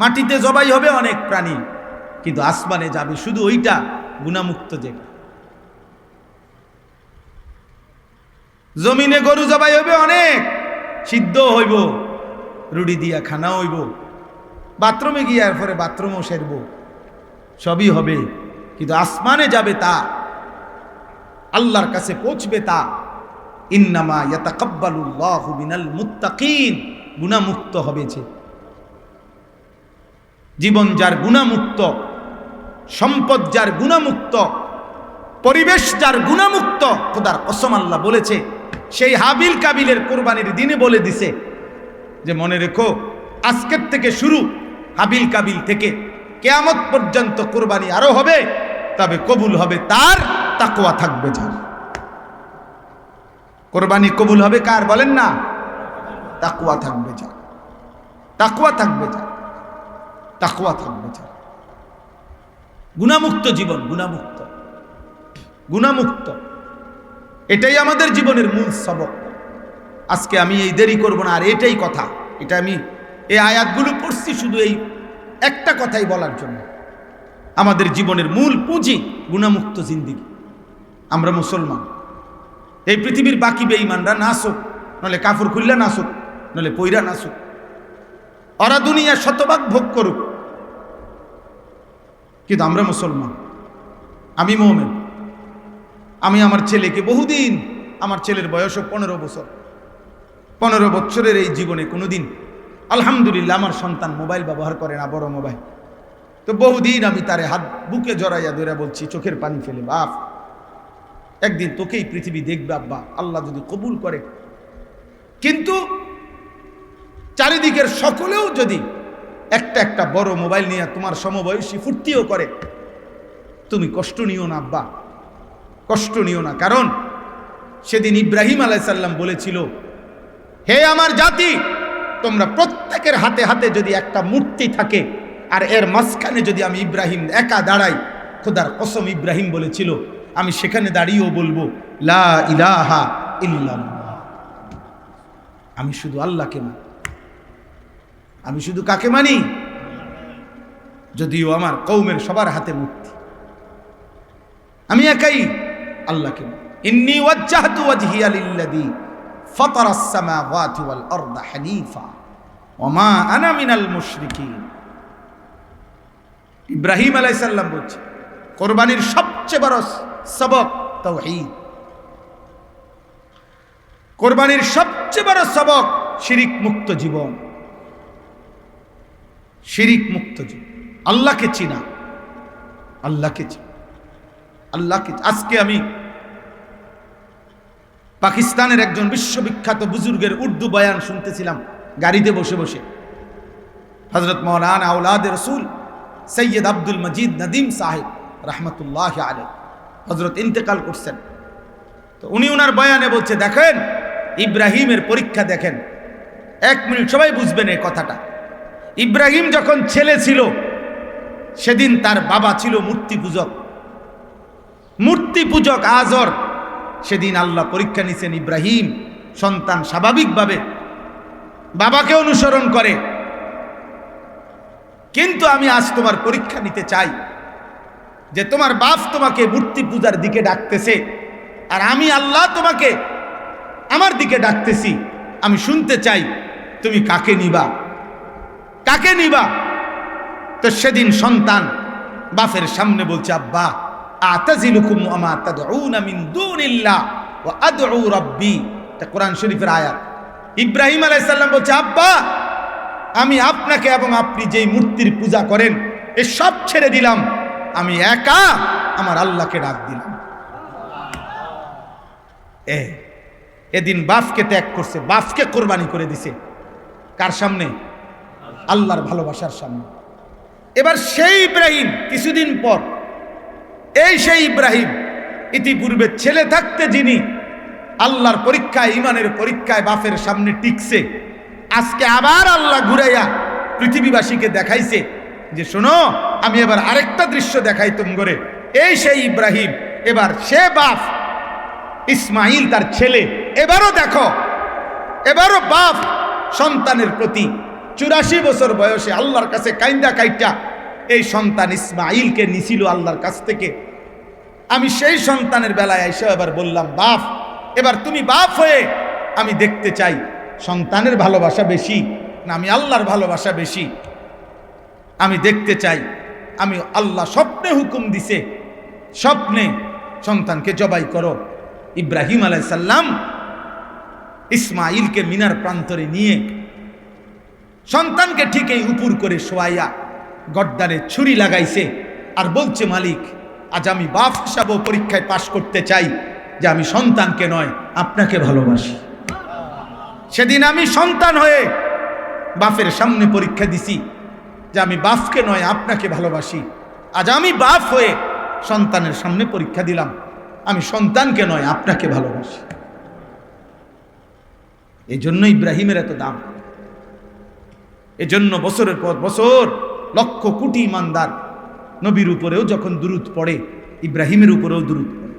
Speaker 1: মাটিতে জবাই হবে অনেক প্রাণী, কিন্তু আসমানে যাবে শুধু ওইটা গুনাহমুক্ত যেটা। জমিনে গরু জবাই হবে অনেক, সিদ্ধ হইব, রুটি দিয়া খানা হইব, বাথরুমে গিয়ার পরে বাথরুমও সেরব, সবই হবে, কিন্তু আসমানে যাবে তা, আল্লাহর কাছে পৌঁছবে তা। ইন্নামা ইয়াতাকাব্বালুল্লাহু মিনাল মুত্তাকিন। গুনাহমুক্ত হবে যে জীবন, যার গুনাহমুক্ত, সম্পদ যার গুনাহমুক্ত, পরিবেশ যার গুনাহমুক্ত, খোদার কসম আল্লাহ বলেছে, সেই হাবিল কাবিলের কোরবানির দিনে বলে দিছে যে মনে রেখো, আজকের থেকে শুরু, হাবিল কাবিল থেকে কিয়ামত পর্যন্ত কোরবানি আরো হবে, তবে কবুল হবে তার, তাকওয়া থাকবে যার। কোরবানি কবুল হবে কার বলেন না? তাকওয়া থাকবে যার, তাকওয়া থাকবে যার, তাকওয়া থাকবে যার। গুনাহমুক্ত জীবন, গুনাহমুক্ত, গুনাহমুক্ত, এটাই আমাদের জীবনের মূল সবক। আজকে আমি এই দেরি করব না, আর এটাই কথা, এটা আমি এই আয়াতগুলো পড়ছি শুধু এই একটা কথাই বলার জন্য। আমাদের জীবনের মূল পুঁজি গুনাহমুক্ত জিন্দেগি। আমরা মুসলমান, এই পৃথিবীর বাকি বেঈমানরা নাসুক, নলে কাফর খুললে নাসুক, নলে পইরা নাসুক, ওরা দুনিয়া শতভাগ ভোগ করুক, কিন্তু আমরা মুসলমান, আমি মুমিন। আমি আমার ছেলেকে বহুদিন, আমার ছেলের বয়সও 15 বছর, 15 বছরের এই জীবনে কোনোদিন আলহামদুলিল্লাহ আমার সন্তান মোবাইল ব্যবহার করে না, বড় মোবাইল। তো বহুদিন আমি তারে হাত বুকে জড়াইয়া ধরে বলছি, চোখের পানি ফেলে, বাপ একদিন তোকেই পৃথিবী দেখবে আব্বা, আল্লাহ যদি কবুল করে। কিন্তু চারিদিকের সকলেও যদি একটা একটা বড় মোবাইল নিয়ে তোমার সমবয়সী ফুর্তিও করে, তুমি কষ্ট নিও না আব্বা, কষ্ট নিও না। কারণ সেদিন ইব্রাহিম আলাইহিস সালাম বলেছিল, হে আমার জাতি, তোমরা প্রত্যেকের হাতে হাতে যদি একটা মূর্তি থাকে, আর এর মাঝখানে যদি আমি ইব্রাহিম একা দাঁড়াই, খোদার কসম ইব্রাহিম বলেছিল, আমি সেখানে দাঁড়িয়েও বলবো লা ইলাহা ইল্লাল্লাহ। আমি শুধু আল্লাহকে মানি। আমি শুধু কাকে মানি? যদিও আমার কওমের সবার হাতে মূর্তি, আমি একাই আল্লাহকে মানি। ইন্নী ওয়াজ্জাহতু ওয়াজহিয়া লিল্লাযী ফাতারাস সামাওয়াতি ওয়াল আরদা হানিফা ওয়া মা আনা মিনাল মুশরিকিন। ইব্রাহিম আলাইহিস সালাম বলছে, কোরবানির সবচেয়ে বড় সবক তাওহীদ। কোরবানির সবচেয়ে বড় সবক শিরিক মুক্ত জীবন, শিরিক মুক্ত জীবন, আল্লাহকে চিনা, আল্লাহকে চিনা, আল্লাহকে। আজকে আমি পাকিস্তানের একজন বিশ্ববিখ্যাত বুজুর্গের উর্দু বয়ান শুনতেছিলাম গাড়িতে বসে বসে। হযরত মাওলানা আওলাদ রসুল সৈয়দ আব্দুল মজিদ নদীম সাহেব রহমতুল্লাহ আলাইহি হযরত ইন্তেকাল করছেন। তো উনি ওনার বয়ানে বলছে, দেখেন ইব্রাহিমের পরীক্ষা দেখেন। 1 মিনিট সবাই বুঝবেন এই কথাটা। ইব্রাহিম যখন ছেলে ছিল, সেদিন তার বাবা ছিল মূর্তি পূজক, মূর্তি পূজক আজর। সেদিন আল্লাহ পরীক্ষা নিছেন, ইব্রাহিম সন্তান স্বাভাবিকভাবে বাবাকে অনুসরণ করে, কিন্তু আমি আজ তোমার পরীক্ষা নিতে চাই যে তোমার বাপ তোমাকে মূর্তি পূজার দিকে ডাকতেছে, আর আমি আল্লাহ তোমাকে আমার দিকে ডাকতেছি। আমি শুনতে চাই তুমি কাকে নিবা, কাকে নিবা। তো সেদিন সন্তান বাপের সামনে বলছে, আব্বা আতাজিলুকুম ওয়া মা তাদউনা মিন দুনিল্লাহ ওয়া আদউ রাব্বি। এটা কোরআন শরীফের আয়াত। ইব্রাহিম আলাইহিস সালাম বলছে, আব্বা আমি আপনাকে এবং আপনি যেই মূর্তির পূজা করেন এ সব ছেড়ে দিলাম, আমি একা আমার আল্লাহকে ডাক দিলাম। এদিন বাপকে ত্যাগ করছে, বাপকে কোরবানি করে দিছে। কার সামনে? আল্লাহর ভালোবাসার সামনে। এবার সেই ইব্রাহিম কিছুদিন পর এই সেই ইব্রাহিম, ইতিপূর্বে ছেলে থাকতে যিনি আল্লাহর পরীক্ষায়, ইমানের পরীক্ষায় বাপের সামনে টিকছে, আজকে আবার আল্লাহ ঘুরাইয়া পৃথিবীবাসীকে দেখাইছে যে শোনো, আমি এবার আরেকটা দৃশ্য দেখাই তোমগরে। এই সেই ইব্রাহিম, এবার সে বাপ, ইসমাইল তার ছেলে। এবারও দেখো, এবারও বাপ সন্তানের প্রতি 84 বছর বয়সে আল্লাহর কাছে কাইন্দা কাইটা এই সন্তান ইসমাইলকে নিছিল আল্লাহর কাছ থেকে। আমি সেই সন্তানের বেলায় এসে এবার বললাম, বাপ, এবার তুমি বাপ হয়ে আমি দেখতে চাই সন্তানের ভালোবাসা বেশি না আমি আল্লাহর ভালোবাসা বেশি। আমি দেখতে চাই। আমি আল্লাহ স্বপ্নে হুকুম দিছে, স্বপ্নে সন্তানকে জবাই করো। ইব্রাহিম আলাইহিস সালাম ইসমাইলকে মিনার প্রান্তরে নিয়ে সন্তানকে ঠিক এই উপর করে শোয়াইয়া গর্দানে ছুরি লাগাইছে আর বলছে, মালিক, আজ আমি বাপ হিসাবেও পরীক্ষায় পাশ করতে চাই যে আমি সন্তানকে নয় আপনাকে ভালোবাসি। সেদিন আমি সন্তান হয়ে বাপের সামনে পরীক্ষা দিছি যে আমি বাপকে নয় আপনাকে ভালোবাসি। আজ আমি বাপ হয়ে সন্তানের সামনে পরীক্ষা দিলাম, আমি সন্তানকে নয় আপনাকে ভালোবাসি। এই জন্য ইব্রাহিমের এত দাম। এজন্য বছরের পর বছর লক্ষ কোটি ইমানদার নবীর উপরেও যখন দুরূদ পড়ে, ইব্রাহিমের উপরেও দুরূদ পড়ে।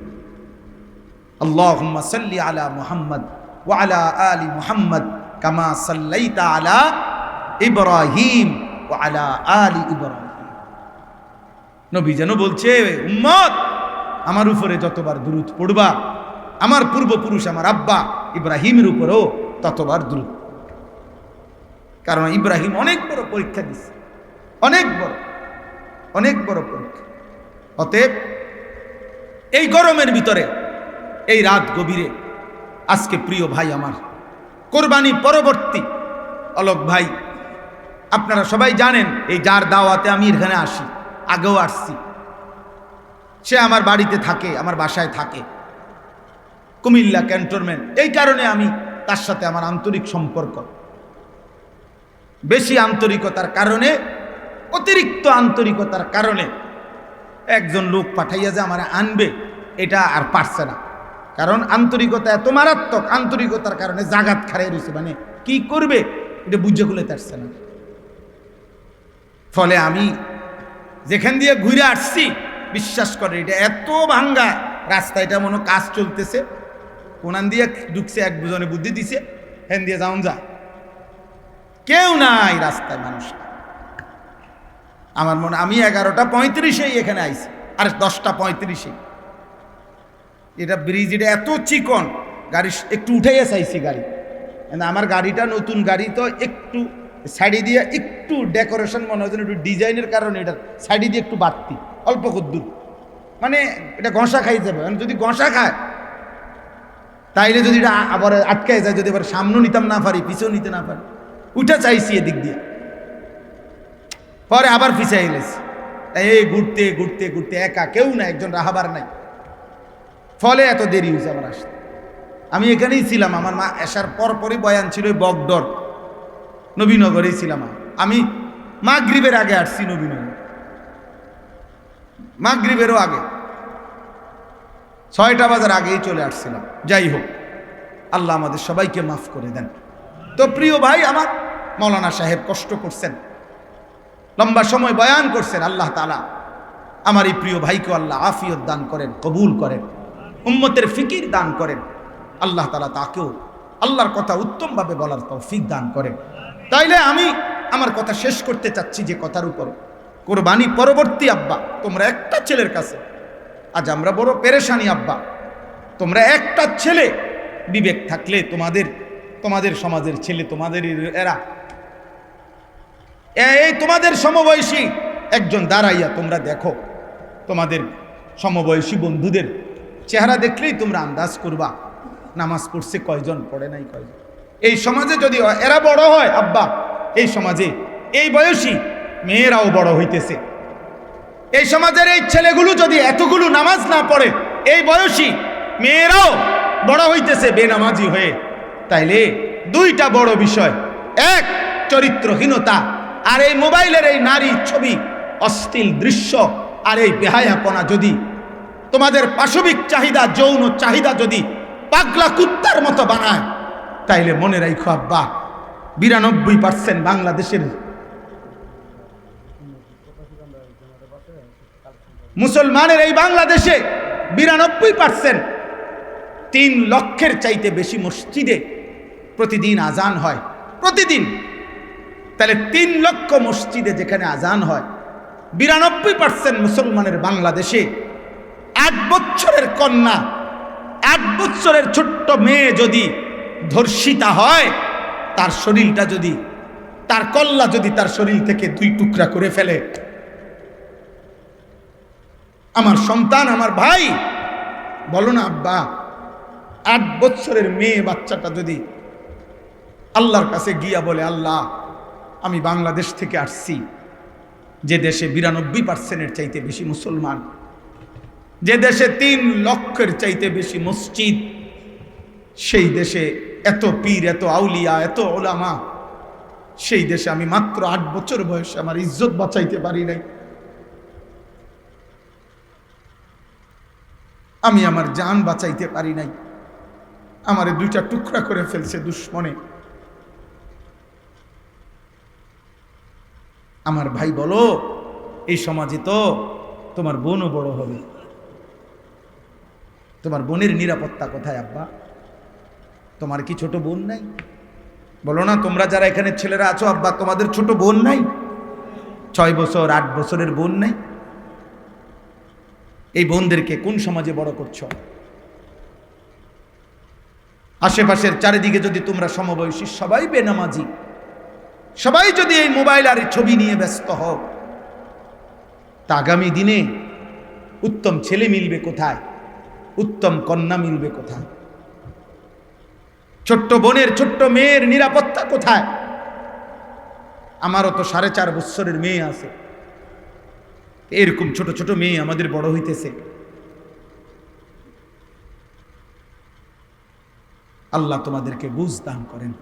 Speaker 1: আল্লাহুম্মা সাল্লি আলা মুহাম্মদ ওয়া আলা আলি মুহাম্মদ কামা সাল্লাইতা আলা ইব্রাহিম ওয়া আলা আলি ইব্রাহিম। নবী যেন বলছে, উম্মত, আমার উপরে যতবার দুরূদ পড়বা, আমার পূর্বপুরুষ আমার আব্বা ইব্রাহিমের উপরেও ততবার দুরূদ। কারণ ইব্রাহিম অনেক বড় পরীক্ষা দিচ্ছে, অনেক বড় পরীক্ষা। অতএব এই গরমের ভিতরে, এই রাত গভীরে আজকে প্রিয় ভাই আমার, কোরবানি পরবর্তী অলক ভাই, আপনারা সবাই জানেন এই যার দাওয়াতে আমি এখানে আসি, আগেও আসছি। সে আমার বাড়িতে থাকে, আমার বাসায় থাকে, কুমিল্লা ক্যান্টনমেন্ট। এই কারণে আমি তার সাথে আমার আন্তরিক সম্পর্ক, বেশি আন্তরিকতার কারণে, অতিরিক্ত আন্তরিকতার কারণে একজন লোক পাঠাইয়া যে আমার আনবে, এটা আর পারছে না। কারণ আন্তরিকতা এত মারাত্মক, আন্তরিকতার কারণে জাগাত খারাই রয়েছে, মানে কি করবে এটা বুঝে খুলে পারছে না। ফলে আমি যেখান দিয়ে ঘুরে আসছি, বিশ্বাস করে এটা এত ভাঙ্গা রাস্তা, এটা মনে কাজ চলতেছে, কোনান দিয়ে ঢুকছে, এক দুজনে বুদ্ধি দিছে, হ্যান দিয়ে যাওন যা, কেউ নাই রাস্তায় মানুষ। আমার মনে, আমি 11:35 এখানে আইছি, আর 10:35। এটা ব্রিজ, এটা এত চিকন, গাড়ি একটু উঠাইয়া চাইছি গাড়ি। আমার গাড়িটা নতুন গাড়ি, তো একটু সাইডে দিয়ে একটু ডেকোরেশন মনে হয় একটু ডিজাইনের কারণে এটা সাইডে দিয়ে একটু বাড়তি, অল্প কদ্দুর, মানে এটা ঘষা খাই যাবে। যদি ঘষা খায় তাইলে যদি এটা আবার আটকায় যায়, যদি আবার সামনেও নিতাম না পারি, পিছেও নিতে না পারি, উঠা চাইছি এদিক দিয়ে, পরে আবার পিছিয়ে গেলেছি। এই ঘুরতে ঘুরতে ঘুরতে একা, কেউ না, একজন রাহাবার নাই, ফলে এত দেরি হয়েছে আমার আসতে। আমি এখানেই ছিলাম, আমার মা আসার পরপরই বয়ান ছিল বগডর, নবীনগরেই ছিলাম। আমি মাগরিবের আগে আসছি নবীনগর, মাগরিবেরও আগে, 6টা বাজার আগেই চলে আসছিলাম। যাই হোক, আল্লাহ আমাদের সবাইকে মাফ করে দেন। তো প্রিয় ভাই আমার, মৌলানা সাহেব কষ্ট করছেন, লম্বা সময় বয়ান করছেন। আল্লাহ তাআলা আমার এই প্রিয় ভাইকে আল্লাহ আফিয়ত দান করেন, কবুল করেন, উম্মতের ফিকির দান করেন। আল্লাহ তাআলা তাকেও আল্লাহর কথা উত্তমভাবে বলার তৌফিক দান করেন। তাইলে আমি আমার কথা শেষ করতে চাচ্ছি যে কথার উপরে, কোরবানি পরবর্তী আব্বা, তোমরা একটা ছেলের কাছে, আজ আমরা বড় পেরেশানি আব্বা, তোমরা একটা ছেলে, বিবেক থাকলে তোমাদের সমাজের ছেলে, তোমাদের এরা, এই তোমাদের সমবয়সী একজন দাঁড়াইয়া তোমরা দেখো, তোমাদের সমবয়সী বন্ধুদের চেহারা দেখলেই তোমরা আন্দাজ করবা নামাজ পড়ছে কয়জন, পড়ে নাই কয়জন। এই সমাজে যদি এরা বড় হয় আব্বা, এই সমাজে এই বয়সী মেয়েরাও বড় হইতেছে। এই সমাজের এই ছেলেগুলো যদি এতগুলো নামাজ না পড়ে, এই বয়সী মেয়েরাও বড় হইতেছে বেনামাজি হয়ে। তাইলে দুইটা বড় বিষয়, এক চরিত্রহীনতা, আর এই মোবাইলের এই নারী ছবি, অশ্লীল দৃশ্য, আর এই বেহায়াপনা যদি তোমাদের পাশবিক চাহিদা, যৌন চাহিদা যদি পাগলা কুত্তার মতো বানায়, তাইলে মনে রাখো আব্বা, 92% বাংলাদেশের মুসলমানের এই বাংলাদেশে 92% 3 লক্ষের চাইতে বেশি মসজিদে প্রতিদিন আজান হয়, প্রতিদিন। তাহলে 3 লক্ষ মসজিদে যেখানে আজান হয়, 92% মুসলমানের বাংলাদেশে 8 বছরের কন্যা, 8 বছরের ছোট্ট মেয়ে যদি ধর্ষিতা হয়, তার শরীরটা যদি, তার কল্লা যদি তার শরীর থেকে 2 টুকরা করে ফেলে, আমার সন্তান, আমার ভাই, বলো না আব্বা, 8 বছরের মেয়ে বাচ্চাটা যদি আল্লাহর কাছে গিয়া বলে, আল্লাহ আমি বাংলাদেশ থেকে আসছি, যে দেশে 92%-এর চাইতে বেশি মুসলমান, যে দেশে 3 লক্ষের চাইতে বেশি মসজিদ, সেই দেশে এত পীর, এত আউলিয়া, এত ওলামা, সেই দেশে আমি মাত্র 8 বছর বয়সে আমার ইজ্জত বাঁচাইতে পারি নাই, আমি আমার জান বাঁচাইতে পারি নাই, আমারে 2টা টুকরা করে ফেলছে দুশ্মনে। আমার ভাই বলো, এই সমাজে তো তোমার বোনও বড় হবে, তোমার বোনের নিরাপত্তা কোথায় আব্বা? তোমার কি ছোট বোন নাই? বলো না, তোমরা যারা এখানে ছেলেরা আছো আব্বা, তোমাদের ছোট বোন নাই? 6 বছর 8 বছরের বোন নাই? এই বোনদেরকে কোন সমাজে বড় করছো? আশেপাশের চারিদিকে যদি তোমরা সমবয়সী সবাই বেনামাজি, সবাই যদি এই মোবাইল আর ছবি নিয়ে ব্যস্ত হও, তা আগামী দিনে উত্তম ছেলে মিলবে কোথায়? উত্তম কন্যা মিলবে কোথায়? ছোট্ট বোনের, ছোট্ট মেয়ের নিরাপত্তা কোথায়? আমারও তো 4.5 বছরের মেয়ে আছে, এরকম ছোট ছোট মেয়ে আমাদের বড় হইতেছে। আল্লাহ তোমাদেরকে বুঝ দান করেন।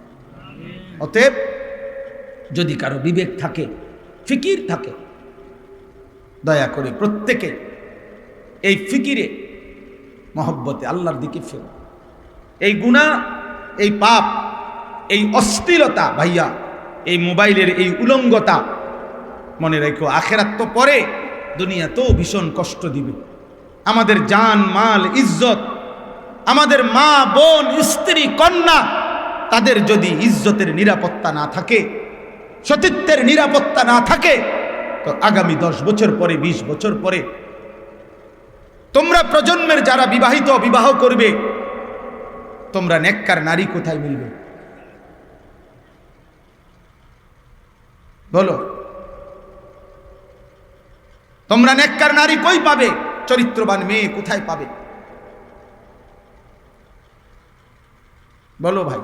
Speaker 1: অতএব যদি কারো বিবেক থাকে, ফিকির থাকে, দয়া করে প্রত্যেকে এই ফিকিরে, মহব্বতে আল্লাহর দিকে ফেরো। এই গুনাহ, এই পাপ, এই অশ্লীলতা ভাইয়া, এই মোবাইলের এই উলঙ্গতা, মনে রেখো আখেরাত তো পরে, দুনিয়াতেও ভীষণ কষ্ট দিবে। আমাদের জান, মাল, ইজ্জত, আমাদের মা, বোন, স্ত্রী, কন্যা, তাদের যদি ইজ্জতের নিরাপত্তা না থাকে, সতীত্বের নিরাপত্তা না থাকে, তো আগামী 10 বছর পরে, 20 বছর পরে তোমরা প্রজন্মের যারা বিবাহিত, বিবাহ করবে, তোমরা নেককার নারী কোথায় মিলবে? বলো, তোমরা নেককার নারী কই পাবে? চরিত্রবান মেয়ে কোথায় পাবে? বলো ভাই।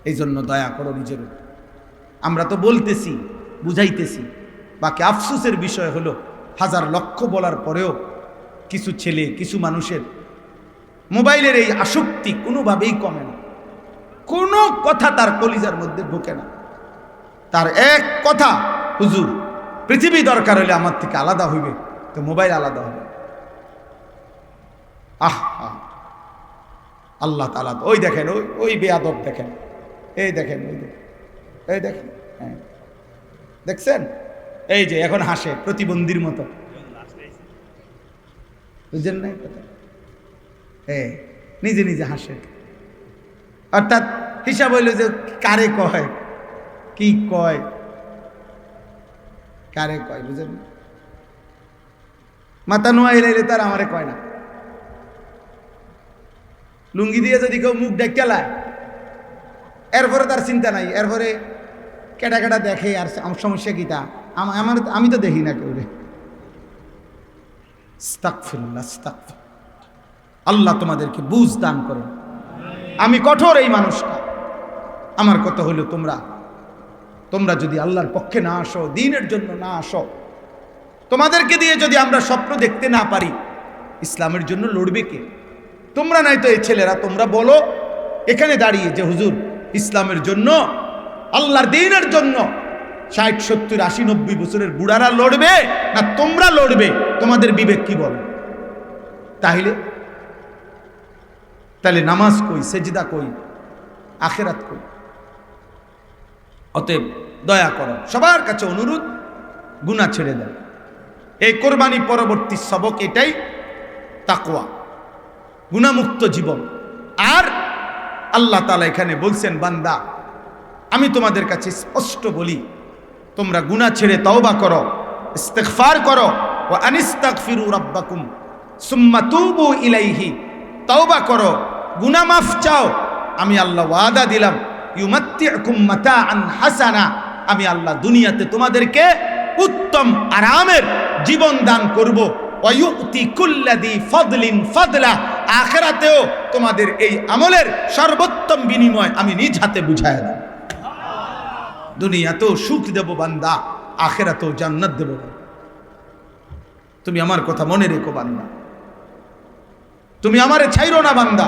Speaker 1: এই জন্য দয়া করো নিজের। আমরা তো বলতেছি, বুঝাইতেছি, বাকি আফসোসের বিষয় হলো, 1000 লক্ষ বলার পরেও কিছু ছেলে, কিছু মানুষের মোবাইলের এই আসক্তি কোনোভাবেই কমে না। কোনো কথা তার কলিজার মধ্যে ঢোকে না। তার এক কথা, হুজুর পৃথিবী দরকার হলে আমার থেকে আলাদা হইবে, তো মোবাইল আলাদা হবে। আহা, আল্লাহ তাআলা ওই দেখেন, ওই বেয়াদব দেখেন, এই দেখেন, এই দেখেন, হ্যাঁ দেখছেন, এই যে এখন হাসে প্রতিবন্ধীর মতো, বুঝছেন না কথা? হ্যাঁ, নিজে নিজে হাসে, অর্থাৎ হিসাব হইল যে কারে কয়, কি কয়, কারে কয়, বুঝেন? মাথা নোয়া এলাইলে তার আমারে কয় না। লুঙ্গি দিয়ে যদি কেউ মুখ ডেকেলায়, এরপরে তার চিন্তা নাই, এরপরে কেটা কেটা দেখে, আর আমার সমস্যা কি তা, আমি তো দেখি না কেউ রে। আস্তাগফিরুল্লাহ, আস্তাগফিরুল্লাহ। আল্লাহ তোমাদেরকে বুঝ দান করেন। আমি কঠোর এই মানুষটা। আমার কথা হলো, তোমরা যদি আল্লাহর পক্ষে না আসো, দ্বীনের জন্য না আসো, তোমাদেরকে দিয়ে যদি আমরা স্বপ্ন দেখতে না পারি, ইসলামের জন্য লড়বে কে? তোমরা নাই তো এই ছেলেরা, তোমরা বলো এখানে দাঁড়িয়ে যে হুজুর ইসলামের জন্য, আল্লাহর দ্বীনের জন্য 60, 70, 80, 90 বছরের বুড়ারা লড়বে না তোমরা লড়বে? তোমাদের বিবেক কি বলে? তাহলে নামাজ কই, সেজদা কই, আখিরাত কই? অতএব দয়া করো, সবার কাছে অনুরোধ, গুনাহ ছেড়ে দেন। এই কোরবানি পরবর্তী সবক এটাই, তাকওয়া, গুনাহমুক্ত জীবন। আর আল্লাহ তাআলা এখানে বলছেন, বান্দা আমি তোমাদের কাছে স্পষ্ট বলি, তোমরা গুনাহ ছেড়ে তওবা করো, ইস্তিগফার করো, ওয়া আনিস্তাগফিরু রাব্বাকুম সুম্মা তুবু ইলাইহি, তওবা করো, গুনাহ মাফ চাও। আমি আল্লাহ ওয়াদা দিলাম, ইউমাত্তিউকুম মাতাআন হাসানা, আমি আল্লাহ দুনিয়াতে তোমাদেরকে উত্তম আরামের জীবন দান করব। ওয়া ইউতি কুল্লাযী ফাদলিন ফাদলা, আখিরাতেও তোমাদের এই আমলের সর্বোত্তম বিনিময় আমি নিজ হাতে বুঝায় দেব। দুনিয়াতেও সুখ দেব বান্দা, আখিরাতেও জান্নাত দেব। তুমি আমার কথা মনে রেখো বান্দা, তুমি আমারে ছাইরো না বান্দা।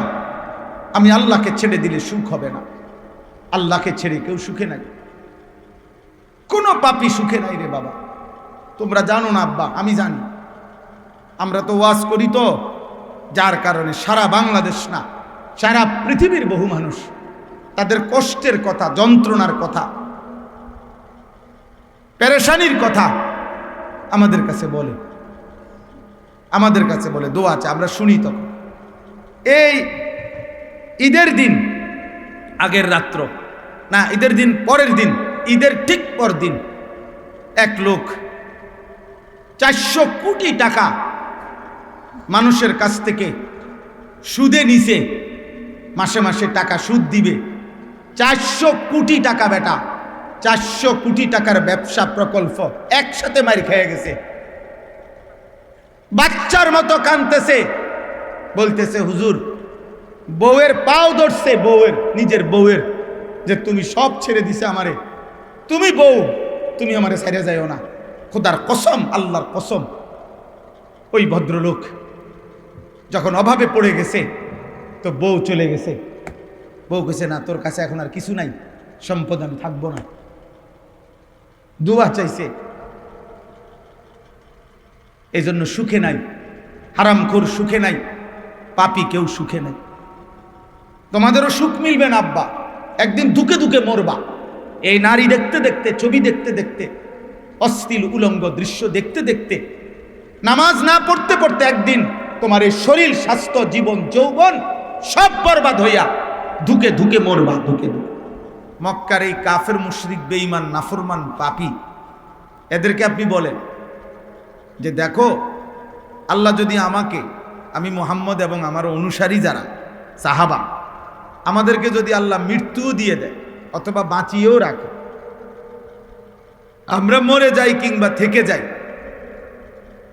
Speaker 1: আমি আল্লাহকে ছেড়ে দিলে সুখ হবে না। আল্লাহকে ছেড়ে কেউ সুখে নাই, কোনো পাপী সুখে নাই রে বাবা। তোমরা জানো না আব্বা, আমি জানি। আমরা তো ওয়াজ করি, তো যার কারণে সারা বাংলাদেশ না, সারা পৃথিবীর বহু মানুষ তাদের কষ্টের কথা, যন্ত্রণার কথা, পেরেশানির কথা আমাদের কাছে বলে, দোয়া আছে, আমরা শুনি। তখন এই ঈদের দিন আগের রাত্র না, ঈদের দিন পরের দিন, ঈদের ঠিক পর দিন এক লোক 400 কোটি টাকা মানুষের কাছ থেকে সুদে নিছে, মাসে মাসে টাকা সুদ দিবে। 400 কোটি টাকা, বেটা 400 কোটি টাকার ব্যবসা প্রকল্প একসাথে মার খেয়ে গেছে। বাচ্চার মতো কাঁদতেছে, বলতেছে, হুজুর, বউয়ের পাও ধরছে, নিজের বউয়ের, যে তুমি সব ছেড়ে দিছে আমারে, তুমি বউ, তুমি আমারে ছেড়ে যাইও না, খোদার কসম, আল্লাহর কসম। ওই ভদ্রলোক যখন অভাবে পড়ে গেছে, তো বউ চলে গেছে। বউ গেছে, না তোর কাছে এখন আর কিছু নাই, সম্পদ আমি থাকবো না। দুয়া চাইছে, এই জন্য সুখে নাই, হারামখোর সুখে নাই, পাপী কেউ সুখে নাই। তোমাদেরও সুখ মিলবে না আব্বা, একদিন দুঃখে দুঃখে মরবা। এই নারী দেখতে দেখতে, ছবি দেখতে দেখতে, অশ্লীল উলঙ্গ দৃশ্য দেখতে দেখতে, নামাজ না পড়তে পড়তে একদিন তোমার এই শরীর, স্বাস্থ্য, জীবন, যৌবন সব বরবাদ হইয়া ধুকে ধুকে মরবা, ধুকে ধুকে। মক্কার এই কাফের, মুশরিক, বেঈমান, নাফরমান, পাপী, এদেরকে আপনি বলেন যে দেখো, আল্লাহ যদি আমাকে, আমি মুহাম্মদ এবং আমার অনুসারী যারা সাহাবা, আমাদেরকে যদি আল্লাহ মৃত্যুও দিয়ে দেয় অথবা বাঁচিয়েও রাখে, আমরা মরে যাই কিংবা থেকে যাই,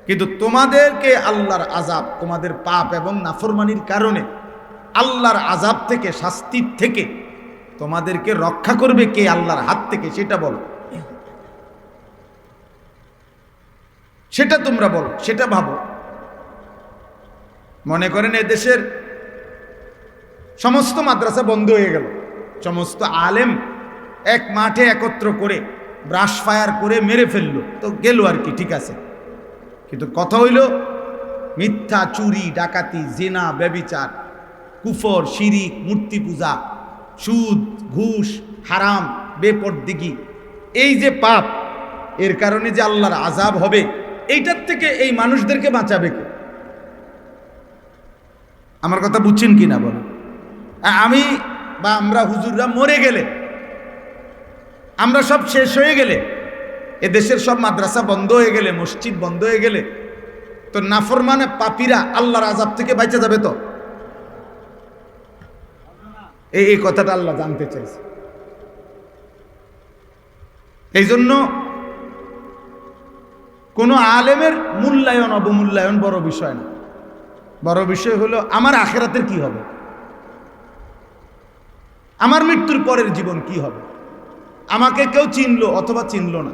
Speaker 1: কিন্তু তোমাদেরকে আল্লাহর আযাব, তোমাদের পাপ এবং নাফরমানির কারণে আল্লাহর আযাব থেকে, শাস্তির থেকে তোমাদেরকে রক্ষা করবে কে আল্লাহর হাত থেকে, সেটা বলো। সেটা তোমরা বলো, সেটা ভাবো। মনে করেন এদেশের সমস্ত মাদ্রাসা বন্ধ হয়ে গেল, সমস্ত আলেম এক মাঠে একত্র করে ব্রাশ ফায়ার করে মেরে ফেললো, তো গেল আর কি, ঠিক আছে। কিন্তু কথা হইল মিথ্যা, চুরি, ডাকাতি, জিনা, ব্যভিচার, কুফর, শিরিক, মূর্তি পূজা, সুদ, ঘুষ, হারাম, বেপরদিগি, এই যে পাপ, এর কারণে যে আল্লাহর আযাব হবে, এইটার থেকে এই মানুষদেরকে বাঁচাবে কে? আমার কথা বুঝছেন কি না বলো? আমি বা আমরা হুজুররা মরে গেলে, আমরা সব শেষ হয়ে গেলে, এদেশের সব মাদ্রাসা বন্ধ হয়ে গেলে, মসজিদ বন্ধ হয়ে গেলে, তো নাফরমানে পাপীরা আল্লাহর আযাব থেকে বাঁচা যাবে তো? এই কথাটা আল্লাহ জানতে চাইছে। এই জন্য কোনো আলেমের মূল্যায়ন অবমূল্যায়ন বড় বিষয় না। বড় বিষয় হলো আমার আখিরাতের কি হবে, আমার মৃত্যুর পরের জীবন কি হবে। আমাকে কেউ চিনলো অথবা চিনলো না,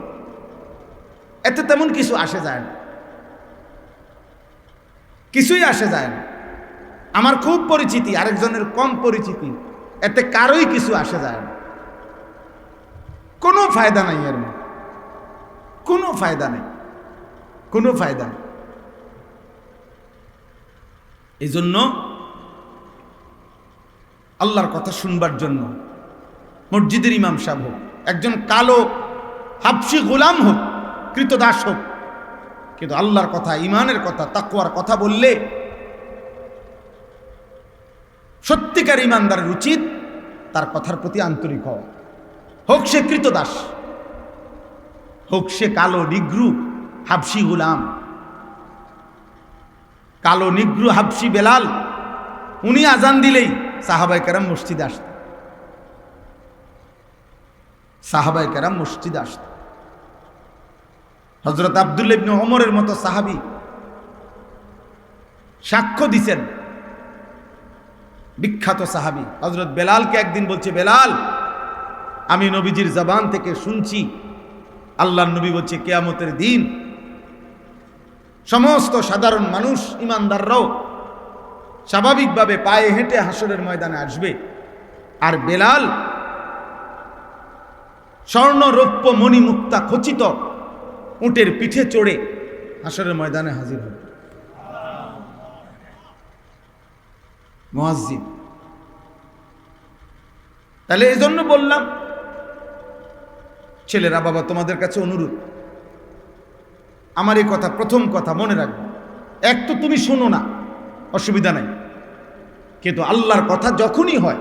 Speaker 1: এতে তেমন কিছু আসে যায় না, কিছুই আসে যায় না। আমার খুব পরিচিতি, আরেকজনের কম পরিচিতি, এতে কারোই কিছু আসে যায় না। কোনো ফায়দা নাই এর মধ্যে, কোনো ফায়দা নেই, কোনো ফায়দা নেই। এই জন্য আল্লাহর কথা শুনবার জন্য মসজিদের ইমাম সাহেব হোক, একজন কালো হাবশি গোলাম হোক, কৃতদাস হোক, কিন্তু আল্লাহর কথা, ইমানের কথা, তাকওয়ার কথা বললে সত্যিকার ইমানদারের উচিত তার কথার প্রতি আন্তরিক হওয়া। হোক সে কৃতদাস, হোক সে কালো নিগ্রু হাবশি গোলাম। কালো নিগ্রু হাবশি বেলাল, উনি আজান দিলেই সাহাবায়ে কেরাম মসজিদে আসতেন, সাহাবায়ে কেরাম মসজিদে আসতেন। হযরত আব্দুল্লাহ ইবনে ওমরের মতো সাহাবী সাক্ষ্য দিছেন, বিখ্যাত সাহাবী। হযরত বেলালকে একদিন বলছে, বেলাল, আমি নবীজির জবান থেকে শুনছি, আল্লাহর নবী বলছে কিয়ামতের দিন সমস্ত সাধারণ মানুষ, ইমানদাররাও স্বাভাবিকভাবে পায়ে হেঁটে হাসরের ময়দানে আসবে, আর বেলাল স্বর্ণ রৌপ্য মণিমুক্তা খচিত উটের পিঠে চড়ে হাসরের ময়দানে হাজির হবে। মুয়াজ্জিন। তাহলে এই জন্য বললাম, ছেলেরা, বাবা, তোমাদের কাছে অনুরোধ, আমার এই কথা, প্রথম কথা মনে রাখবে, এক তো তুমি শোনো না, অসুবিধা নাই, কিন্তু আল্লাহর কথা যখনই হয়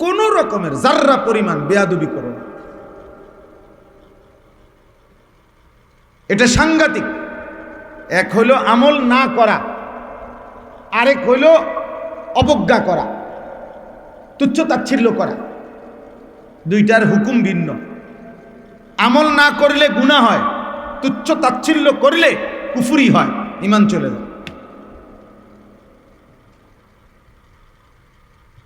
Speaker 1: কোন রকমের জাররা পরিমাণ বেয়াদবি করো না। এটা সাংঘাতিক। এক হইল আমল না করা, আরেক হইল অবজ্ঞা করা, তুচ্ছ তাচ্ছিল্য করা। দুইটার হুকুম ভিন্ন। আমল না করলে গুনাহ হয়, তুচ্ছ তাচ্ছিল্য করলে কুফরি হয়, ঈমান চলে যায়।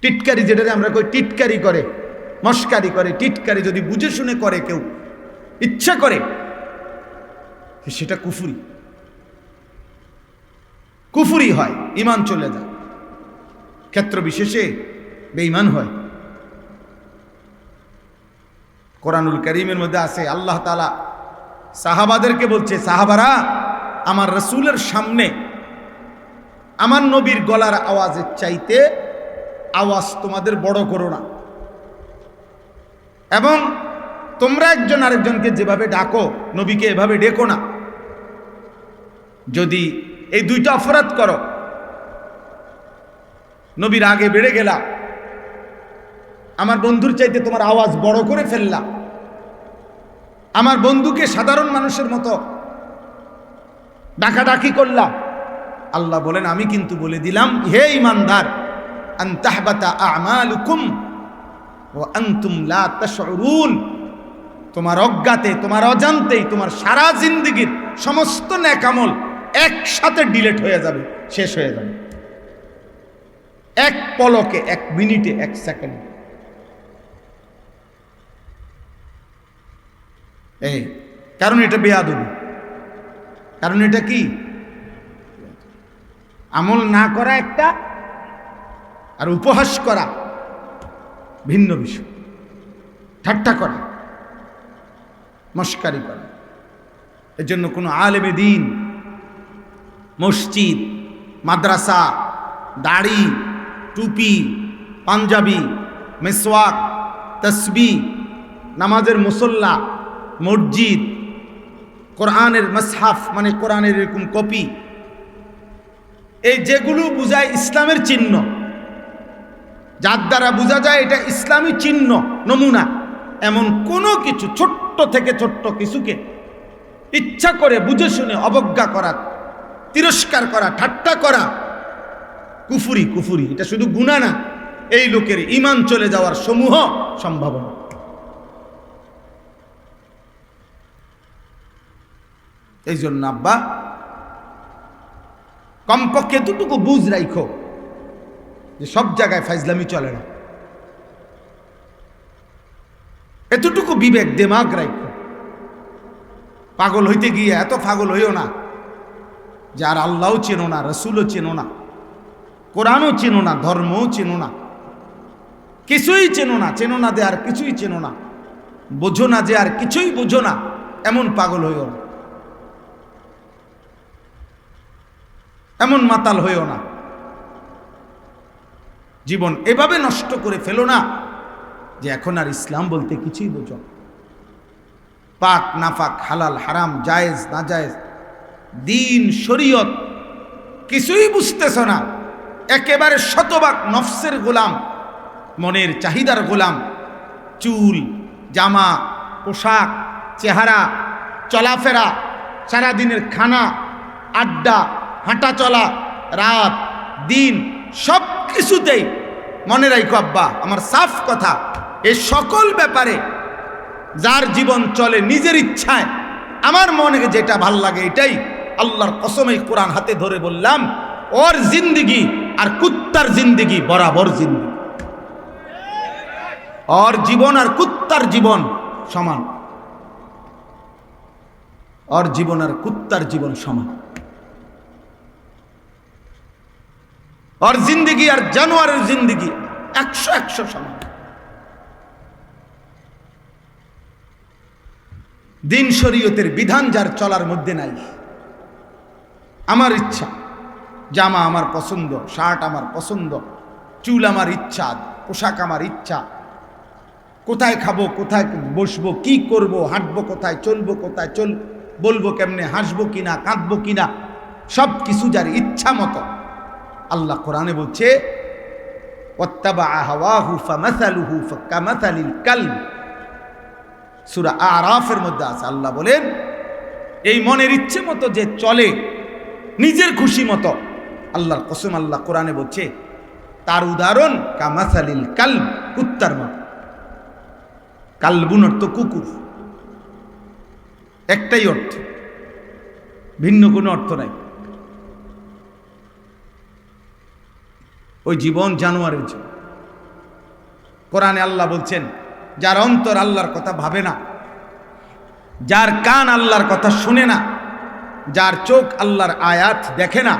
Speaker 1: টিটকারি, যেটাকে আমরা কই টিটকারি করে, মস্কারি করে, টিটকারি যদি বুঝে শুনে করে কেউ, ইচ্ছা করে, সেটা কুফরি, কুফরি হয়, ঈমান চলে যায়, ক্ষেত্র বিশেষে বেঈমান হয়। কোরআনুল কারীমের মধ্যে আছে, আল্লাহ তাআলা সাহাবাদেরকে বলছে, সাহাবারা, আমার রাসূলের সামনে আমার নবীর গলার আওয়াজের চাইতে আওয়াজ তোমাদের বড় করো না, এবং তোমরা একজন আরেকজনকে যেভাবে ডাকো নবীকে এভাবে ডেকো না। যদি এই দুইটা অপরাধ করো, নবীর আগে বেড়ে গেলা, আমার বন্ধুর চাইতে তোমার আওয়াজ বড় করে ফেললা, আমার বন্ধুকে সাধারণ মানুষের মতো ডাকাডাকি করলা, আল্লাহ বলেন, আমি কিন্তু বলে দিলাম, হে ঈমানদার, আন তাহবাতা আমালুকুম ওয়া আনতুম লা তাশউরুন, তোমার অজ্ঞাতে, তোমার অজান্তেই তোমার সারা জিন্দেগীর সমস্ত নেক আমল একসাথে ডিলিট হয়ে যাবে, শেষ হয়ে যাবে, এক পলকে, এক মিনিটে, এক সেকেন্ডে। এই কারণ এটা বেয়াদবি, কারণ এটা কি, আমল না করা একটা, আর উপহাস করা ভিন্ন বিষয়, ঠাট্টা করা, মস্কারি করা। এর জন্য কোনো আলেমে দ্বীন, মসজিদ, মাদ্রাসা, দাড়ি, টুপি, পাঞ্জাবি, মেসওয়াক, তসবিহ, নামাজের মুসল্লা, মসজিদ, কোরআনের মাসহাফ মানে কোরআনের এরকম কপি, এই যেগুলো বুঝায় ইসলামের চিহ্ন, যার দ্বারা বোঝা যায় এটা ইসলামী চিহ্ন, নমুনা, এমন কোনো কিছু, ছোট্ট থেকে ছোট্ট কিছুকে ইচ্ছা করে বুঝে শুনে অবজ্ঞা করা, তিরস্কার করা, ঠাট্টা করা, কুফরি। কুফরি এটা শুধু গুনাহ না, এই লোকের ঈমান চলে যাওয়ার সমূহ সম্ভাবনা। এই জন্য আব্বা, কমপক্ষে এতটুকু বুঝ রাখো যে সব জায়গায় ফাইজলামি চলে না, এতটুকু বিবেক, দিমাগ রাখো। পাগল হইতে গিয়ে এত পাগল হইও না যে আর আল্লাহও চেনো না, রসুলও চেনো না, কোরআনও চেনো না, ধর্মও চেনো না, কিছুই চেনো না, চেনো না যে আর কিছুই চেনো না, বোঝো না যে আর কিছুই বোঝো না, এমন পাগল হইও না, এমন মাতাল হইও না, জীবন এভাবে নষ্ট করে ফেলো না যে এখন আর ইসলাম বলতে কিছুই বোঝো। পাক নাফাক, হালাল হারাম, জায়েজ না জায়েজ, দিন শরীয়ত কিছুই বুঝতেছ না। একেবারে শতভাগ নফসের গোলাম, মনের চাহিদার গোলাম। চুল, জামা, পোশাক, চেহারা, চলাফেরা, সারাদিনের খানা, আড্ডা, হাঁটা চলা, রাত দিন, সব কিছুতেই মনে রাখো আব্বা, আমার সাফ কথা, এই সকল ব্যাপারে যার জীবন চলে নিজের ইচ্ছায়, আমার মনে যেটা ভাল লাগে এটাই, আল্লাহর কসম এই কোরআন হাতে ধরে বললাম, ওর জিন্দিগি আর কুত্তার জিন্দিগি বরাবর জিন্দিগি। ওর জীবন আর কুত্তার জীবন সমান। ওর জীবন আর কুত্তার জীবন সমান। ওর জিন্দিগি আর জানোয়ারের জিন্দিগি 100 সমান। দিন শরীয়তের বিধান যার চলার মধ্যে নাই, আমার ইচ্ছা, জামা আমার পছন্দ, শার্ট আমার পছন্দ, চুল আমার ইচ্ছা, পোশাক আমার ইচ্ছা, কোথায় খাবো, কোথায় বসবো, কি করব, হাঁটবো কোথায়, চলবো কোথায়, বলবো কেমনে, হাসবো কিনা, কাঁদবো কিনা, সব কিছু যার ইচ্ছা মতো। আল্লাহ কোরআনে বলছে ওয়াত্তাবাআ হাওয়াহু ফামাসালুহু কামাসালিল কালব, সূরা আরাফের মধ্যে আছে। আল্লাহ বলেন এই মনের ইচ্ছে মতো যে চলে, নিজের খুশি মতো, আল্লাহর কসম আল্লাহ কোরআনে বলছে তার উদাহরণ কামাসালিল কালব, কুত্তার মতো। কালবুন অর্থ কুকুর, একটাই অর্থ, ভিন্ন কোনো অর্থ নাই। ওই জীবন জানোয়ারের জীবন। কোরআনে আল্লাহ বলছেন যার অন্তর আল্লাহর কথা ভাবে না, যার কান আল্লাহর কথা শুনে না, যার চোখ আল্লাহর আয়াত দেখে না,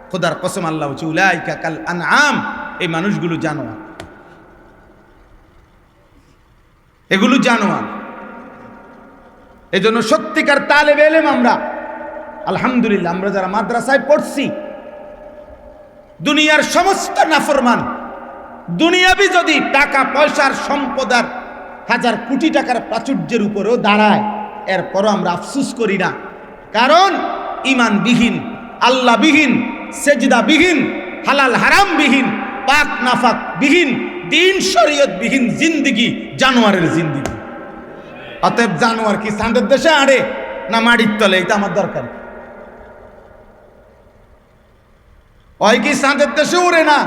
Speaker 1: খোদার কসম আল্লাহ বলছে উলাইকা কাল আনআম, এই মানুষগুলো জানোয়ার, এগুলো জানোয়ার। এজন্য সত্যিকার তালেবে ইলম আমরা, আলহামদুলিল্লাহ, আমরা যারা মাদ্রাসায় পড়ছি, দুনিয়ার সমস্ত নাফরমান, দুনিয়াবি যদি টাকা পয়সার সম্পদার 1000 কোটি টাকার প্রাচুর্যের উপরেও দাঁড়ায়, এরপরও আমরা আফসুস করি না। কারণ ইমানবিহীন, আল্লাহবিহীন, সেজদাবিহীন, হালাল হারাম বিহীন, পাক নাফাক বিহীন, দিন শরীয়ত বিহীন জিন্দিগি জানোয়ারের জিন্দিগি। অতএব জানোয়ার কি চাঁদের দেশে আড়ে না মাটির তলে, এটা আমার দরকার। ওই কি চাঁদের দেশে উড়ে না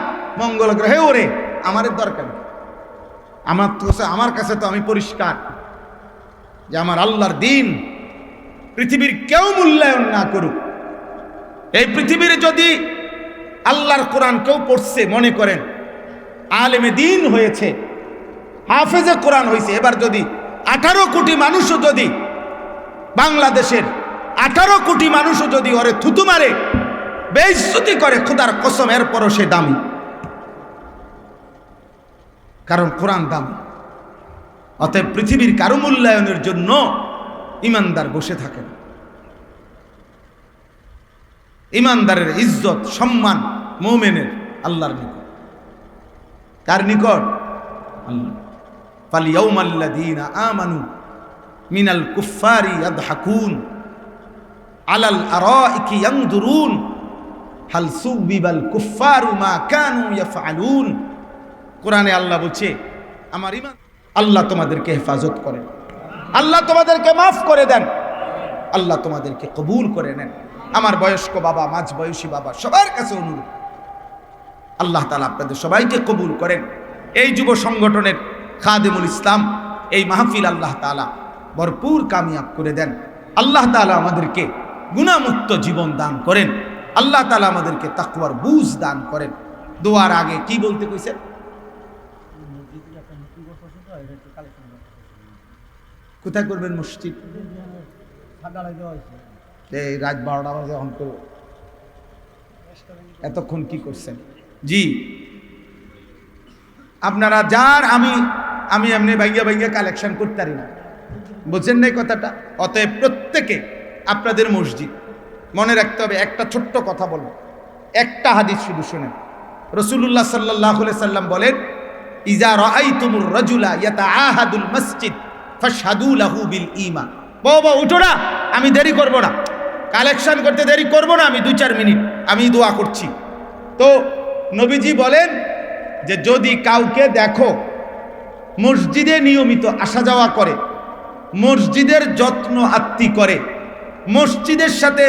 Speaker 1: মঙ্গল গ্রহে উড়ে, আমাদের দরকার। আমার কাছে তো আমি পরিষ্কার যে আমার আল্লাহর দিন পৃথিবীর কেউ মূল্যায়ন না করুক, এই পৃথিবীর যদি আল্লাহর কোরআন কেউ পড়ছে, মনে করেন আলেমে দিন হয়েছে, হাফেজে কোরআন হয়েছে, এবার যদি 18 কোটি মানুষও যদি, বাংলাদেশের 18 কোটি মানুষও যদি ওরে থুতু মারে, বেইজ্জতি করে, খোদার কসম এরপরও সে দামি। কারণ কোরআন দামি। অতএব পৃথিবীর কারো মূল্যায়নের জন্য ইমানদার বসে থাকে না। ইমানদারের ইজ্জত সম্মান মুমিনের আল্লাহর নিকট। কার নিকট? আল্লাহ। ফালিয়াউমাল্লাযীনা আমানু মিনাল কুফফারি ইয়াদহাকুন আলাল আরাইকি ইয়ানদুরুন হাল সুবিবাল কুফফারু মা কানু ইয়াফআলুন। কোরআনে আল্লাহ বলছে আমার ঈমান, আল্লাহ তোমাদেরকে হেফাজত করেন, আল্লাহ তোমাদেরকে মাফ করে দেন, আল্লাহ তোমাদেরকে কবুল করে নেন। আমার বয়স্ক বাবা, মাঝ বয়সী বাবা, সবার কাছে অনুরোধ, আল্লাহ তাআলা আপনাদের সবাইকে কবুল করেন। এই যুব সংগঠনের খাদেমুল ইসলাম এই মাহফিল আল্লাহ তাআলা ভরপুর কামিয়াব করে দেন। আল্লাহ তাআলা আমাদেরকে গুনাহমুক্ত জীবন দান করেন। আল্লাহ তাআলা আমাদেরকে তাকওয়ার বুঝ দান করেন। দোয়ার আগে কি বলতে কইছেন? কোথায় করবেন মসজিদ? এই রাত 12টা বাজে এখন করব, এতক্ষণ কি করছেন? জি, আপনারা যার আমি এমনি ভাইয়া কালেকশন করতে পারি না, বুঝছেন না কথাটা? অতএব প্রত্যেকে আপনাদের মসজিদ মনে রাখতে হবে। একটা ছোট্ট কথা বলবো, একটা হাদিস শুধু শুনেন। রাসূলুল্লাহ সাল্লাল্লাহু আলাইহি সাল্লাম বলেন, ইজা রাআইতুমুর রাজুলা ইয়াতাআহাদুল মসজিদ ফাশহাদু লাহু বিল ঈমান। বাবা উঠো না, আমি দেরি করব না, কালেকশন করতে দেরি করব না, আমি 2-4 মিনিট আমি দোয়া করছি। তো নবীজি বলেন যে যদি কাউকে দেখো মসজিদে নিয়মিত আসা যাওয়া করে, মসজিদের যত্ন আত্তি করে, মসজিদের সাথে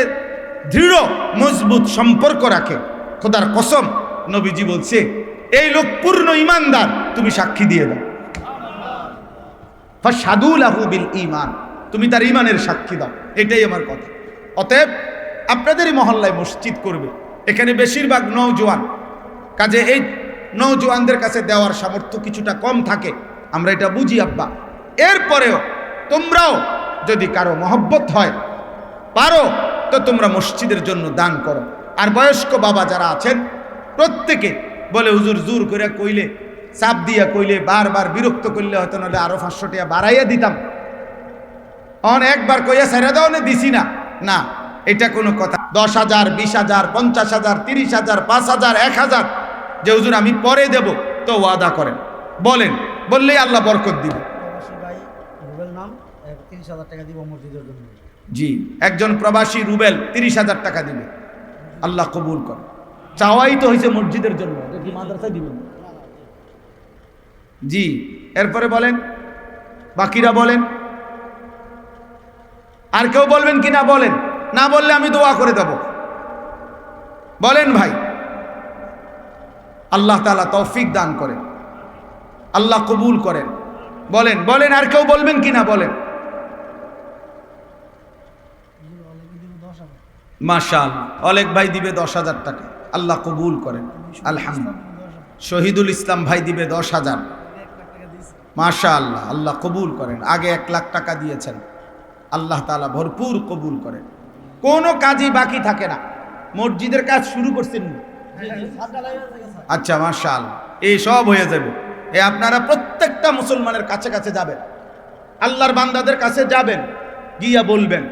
Speaker 1: দৃঢ় মজবুত সম্পর্ক রাখে, খোদার কসম নবীজি বলছে এই লোক পূর্ণ ইমানদার, তুমি সাক্ষী দিয়ে দাও। ফাশহাদু লাহু বিল ঈমান, তুমি তার ইমানের সাক্ষী দাও, এটাই আমার কথা। অতএব আপনাদেরই মহল্লায় মসজিদ করবে, এখানে বেশিরভাগ নওজোয়ান, কাজে এই নওজোয়ানদের কাছে দেওয়ার সামর্থ্য কিছুটা কম থাকে, আমরা এটা বুঝি আব্বা। এরপরেও তোমরাও যদি কারো মহব্বত হয়, পারো তো তোমরা মসজিদের জন্য দান করো। আর বয়স্ক বাবা যারা আছেন প্রত্যেকে বলে হুজুর জোর করে কইলে, চাপ দিয়া কইলে, বারবার বিরক্ত করলে হয়তো নাহলে আরো 500 টাকা বাড়াইয়া দিতাম, একবার কইয়া ছেড়ে দাও না, দিছি না, না এটা কোনো কথা। 10,000, 20,000, 50,000, 30,000, 5,000, 1,000 যে হুজুর আমি পরে দেব, তো ওয়াদা করেন, বলেন, বললেই আল্লাহ বরকত দিবে। জি, একজন প্রবাসী রুবেল 30,000 টাকা দিবে, আল্লাহ কবুল করে। চাওয়াই তো হয়েছে মসজিদের জন্য, কি মাদ্রাসায় দিবেন? জি, এরপরে বলেন, বাকিরা বলেন, আর কেউ বলবেন কি না বলেন? না বললে আমি দোয়া করে দেব, বলেন ভাই। আল্লাহ তাআলা তৌফিক দান করেন, আল্লাহ কবুল করেন, বলেন বলেন, আর কেউ বলবেন কি না বলেন? মাশাআল্লাহ, অলেক ভাই দিবে 10,000 টাকা, আল্লাহ কবুল করেন, আলহামদুলিল্লাহ। শহীদুল ইসলাম ভাই দিবে 10,000, মাশাআল্লাহ, আল্লাহ কবুল করেন। আগে 1 লাখ টাকা দিয়েছেন, আল্লাহ তাআলা ভরপুর কবুল করেন। কোনো কাজই বাকি থাকে না। মসজিদের কাজ শুরু করছেন? আচ্ছা, মাশাআল্লাহ, এই সব হয়ে যাবে। আপনারা প্রত্যেকটা মুসলমানের কাছে কাছে যাবেন, আল্লাহর বান্দাদের কাছে যাবেন, গিয়া বলবেন,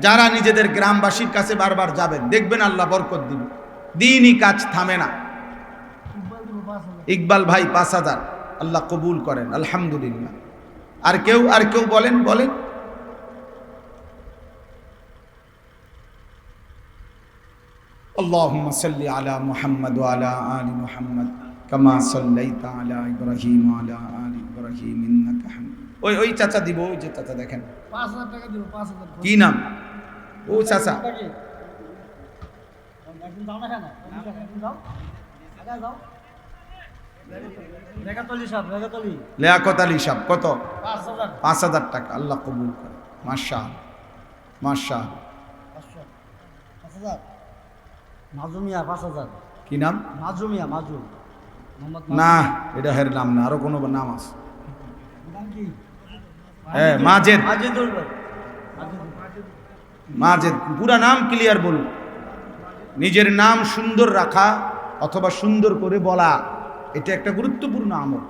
Speaker 1: যারা নিজেদের গ্রামবাসীর কাছে বারবার যাবেন, দেখবেন আল্লাহ বরকত দিবে। দিনই কাজ থামে না। ইকবাল ভাই 5,000, আল্লাহ কবুল করেন, আলহামদুলিল্লাহ। আর কেউ বলেন, বলেন। আল্লাহুম্মা সাল্লি আলা মুহাম্মাদ ওয়া আলা আলি মুহাম্মাদ কামা সাল্লাইতা আলা ইব্রাহিম ওয়া আলা আলি ইব্রাহিম ইন্নাকা হামিদ। ওই চাচা দিব, ওই যে চাচা দেখেন,
Speaker 2: 5,000 টাকা দিব, 5,000। কি
Speaker 1: নাম? ও চাচা,
Speaker 2: একদিন দাও না, কেন একদিন দাও, আগে দাও।
Speaker 1: লিয়াকত আলী সাহেব কত?
Speaker 2: 5,000।
Speaker 1: 5,000 টাকা, আল্লাহ কবুল করে, মাশাআল্লাহ মাশাআল্লাহ।
Speaker 2: 5,000। মাজুমিয়া 5,000।
Speaker 1: কি নাম?
Speaker 2: মাজুমিয়া, মাজু মোহাম্মদ।
Speaker 1: না, এটা হের নাম না, আরো কোনো নাম আছে?
Speaker 2: নাম কি?
Speaker 1: হ্যাঁ, মাজেদ।
Speaker 2: মাজেদুল ভাই,
Speaker 1: মাজেদ, পুরা নাম ক্লিয়ার বলুন। নিজের নাম সুন্দর রাখা অথবা সুন্দর করে বলা, এটা একটা গুরুত্বপূর্ণ আমল।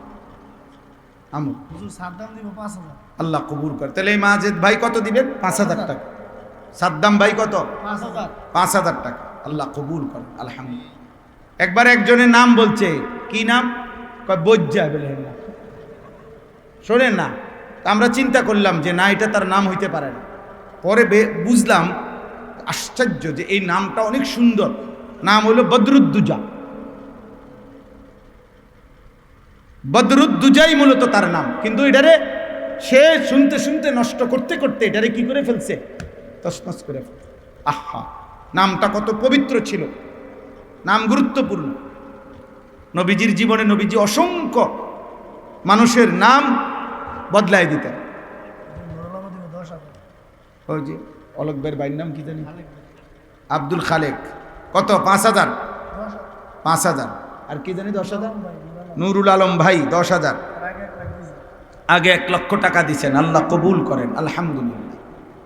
Speaker 2: হুজুর সাদ্দাম দিব 5,000।
Speaker 1: আল্লাহ কবুল করে। তাহলে এই মাজেদ ভাই কত দিবেন? 5,000 টাকা। সাদ্দাম ভাই কত?
Speaker 2: 5,000।
Speaker 1: 5,000 টাকা, আল্লাহ কবুল করেন, আলহামদুলিল্লাহ। একবার একজনের নাম বলছে, কি নাম? বজ্জা বলে না, শোনেন না। আমরা চিন্তা করলাম যে না, এটা তার নাম হইতে পারে না। পরে বুঝলাম আশ্চর্য যে এই নামটা অনেক সুন্দর। নাম হলো বদরুদ্দুজা। বদরুদ্দুজাই মূলত তার নাম, কিন্তু এটারে সে শুনতে শুনতে নষ্ট করতে করতে এটারে কি করে ফেলছে, তছনছ করে ফেলছে। আহা, নামটা কত পবিত্র ছিল, নাম গুরুত্বপূর্ণ। নবীজির জীবনে নবীজি অসংখ্য মানুষের নাম বদলাই দিতেন। ওই যে অলোক ভাইয়ের ভাইয়ের নাম কি জানি? আব্দুল খালেক। কত? 5,000। 5,000। আর কি জানি 10,000? নুরুল আলম ভাই 10,000। আগে 1 লক্ষ টাকা দিচ্ছেন, আল্লাহ কবুল করেন, আলহামদুলিল্লাহ,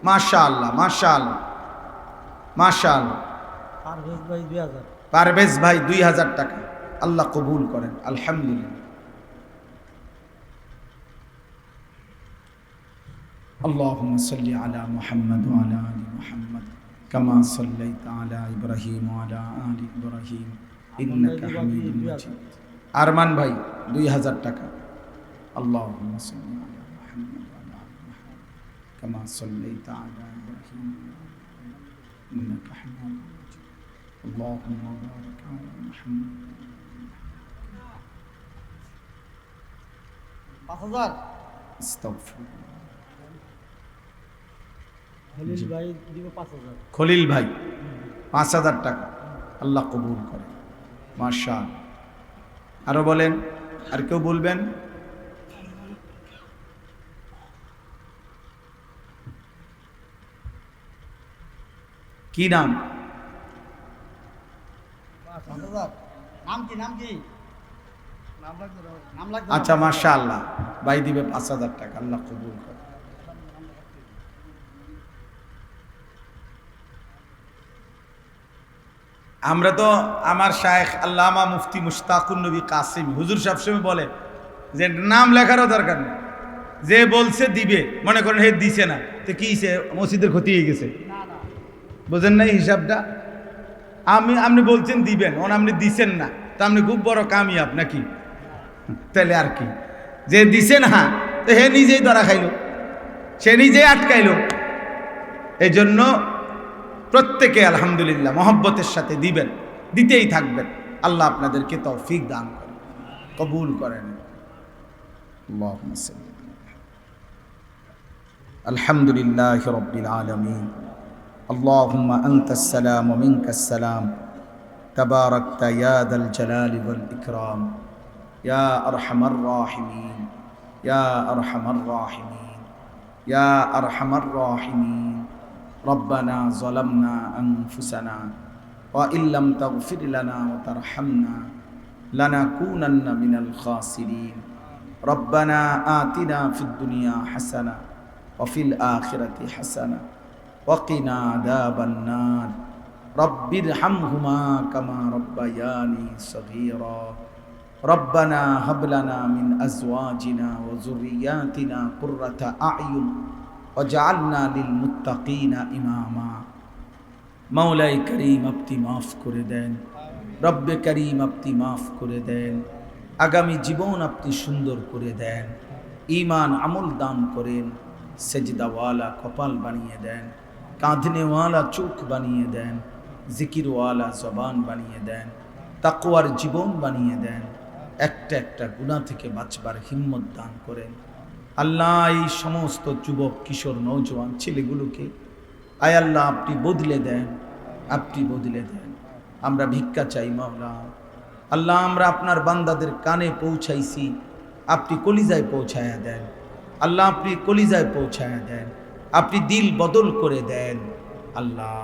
Speaker 1: মাশাআল্লাহ মাশাআল্লাহ মাশাআল্লাহ। পারভেজ ভাই 2,000 টাকা, আল্লাহ কবুল করেন, আলহামদুলিল্লাহ। اللهم صل على محمد وعلى آل محمد কামা সাল্লাইতা আলা ইব্রাহিম ওয়া আলা আলি ইব্রাহিম ইন্নাকা হামিদুম মাজিদ। আরমান ভাই 2000 টাকা। আল্লাহুম্মা সাল্লি আলা মুহাম্মাদ ওয়া আলা আলি মুহাম্মাদ কামা সাল্লাইতা আলা ইব্রাহিম ইন্নাকা হামিদুম মাজিদ। আল্লাহুম্মা বারিক আলা মুহাম্মাদ।
Speaker 2: 5000।
Speaker 1: আস্তাগফিরুল্লাহ।
Speaker 2: খলিল ভাই দিব 5000।
Speaker 1: খলিল ভাই 5000 টাকা। আল্লাহ কবুল করে। মাশাআল্লাহ। আরো বলেন, আর কেউ বলবেন? কি নাম?
Speaker 2: 5000। নাম কি? নাম কি? নাম লাগবে না। নাম লাগবে।
Speaker 1: আচ্ছা, মাশাআল্লাহ, ভাই দিবে 5000 টাকা। আল্লাহ কবুল করে। আমরা তো আমার শায়েখ আল্লামা মুফতি মুশতাকুন নবী কাসিম হুজুর সবসময় বলে যে নাম লেখারও দরকার নেই, যে বলছে দিবে, মনে করেন হে দিছে না তো কি মসজিদের ক্ষতি হয়ে গেছে,
Speaker 2: না না।
Speaker 1: বোঝেন নাই হিসাবটা? আপনি বলছেন দিবেন, আপনি দিছেন না, তো আপনি খুব বড় কামিয়াব নাকি? তাহলে আর কি, যে দিছে না তো হে নিজেই ধরা খাইল, সে নিজেই আটকাইল। এই জন্য প্রত্যেকে আলহামদুলিল্লাহ মহব্বতের সাথে দিবেন, দিতেই থাকবেন। আল্লাহ আপনাদেরকে তৌফিক দান করেন, কবুল করেন। আল্লাহুম্মা সাল্লি আলহামদুলিল্লাহি রাব্বিল আলামিন। আল্লাহুম্মা আনতাস সালাম ওয়া মিনকাস সালাম তাবারাকতা ইয়া যাল জালালি ওয়াল ইকরাম ইয়া আরহামার রাহিমিন ইয়া আরহামার রাহিমিন ইয়া আরহামার রাহিমিন। ربنا ظلمنا أنفسنا وإن لم تغفر لنا وترحمنا لنكونن من الخاسرين ربنا آتنا في الدنيا حسنة وفي الآخرة حسنة وقنا عذاب النار رب ارحمهما كما ربياني صغيرا ربنا هب لنا من أزواجنا وذرياتنا قرة أعين وجعلنا للمتقين إماما। মওলাই করিম আপনি মাফ করে দেন, রব্বে করিম আপনি মাফ করে দেন, আগামী জীবন আপনি সুন্দর করে দেন, ঈমান আমল দান করেন, সেজদাওয়ালা কপাল বানিয়ে দেন, কাঁদনেওয়ালা চোখ বানিয়ে দেন, জিকিরওয়ালা জবান বানিয়ে দেন, তাকওয়ার জীবন বানিয়ে দেন, একটা একটা গুনাহ থেকে বাঁচবার হিম্মত দান করেন। আল্লাহ এই সমস্ত যুবক কিশোর নওজোয়ান ছেলেগুলোকে আয় আল্লাহ আপনি বদলে দেন, আপনি বদলে দেন। আমরা ভিক্ষা চাই মাওলা। আল্লাহ আমরা আপনার বান্দাদের কানে পৌঁছাইছি, আপনি কলিজায় পৌঁছায়া দেন। আল্লাহ আপনি কলিজায় পৌঁছায়া দেন, আপনি দিল বদল করে দেন। আল্লাহ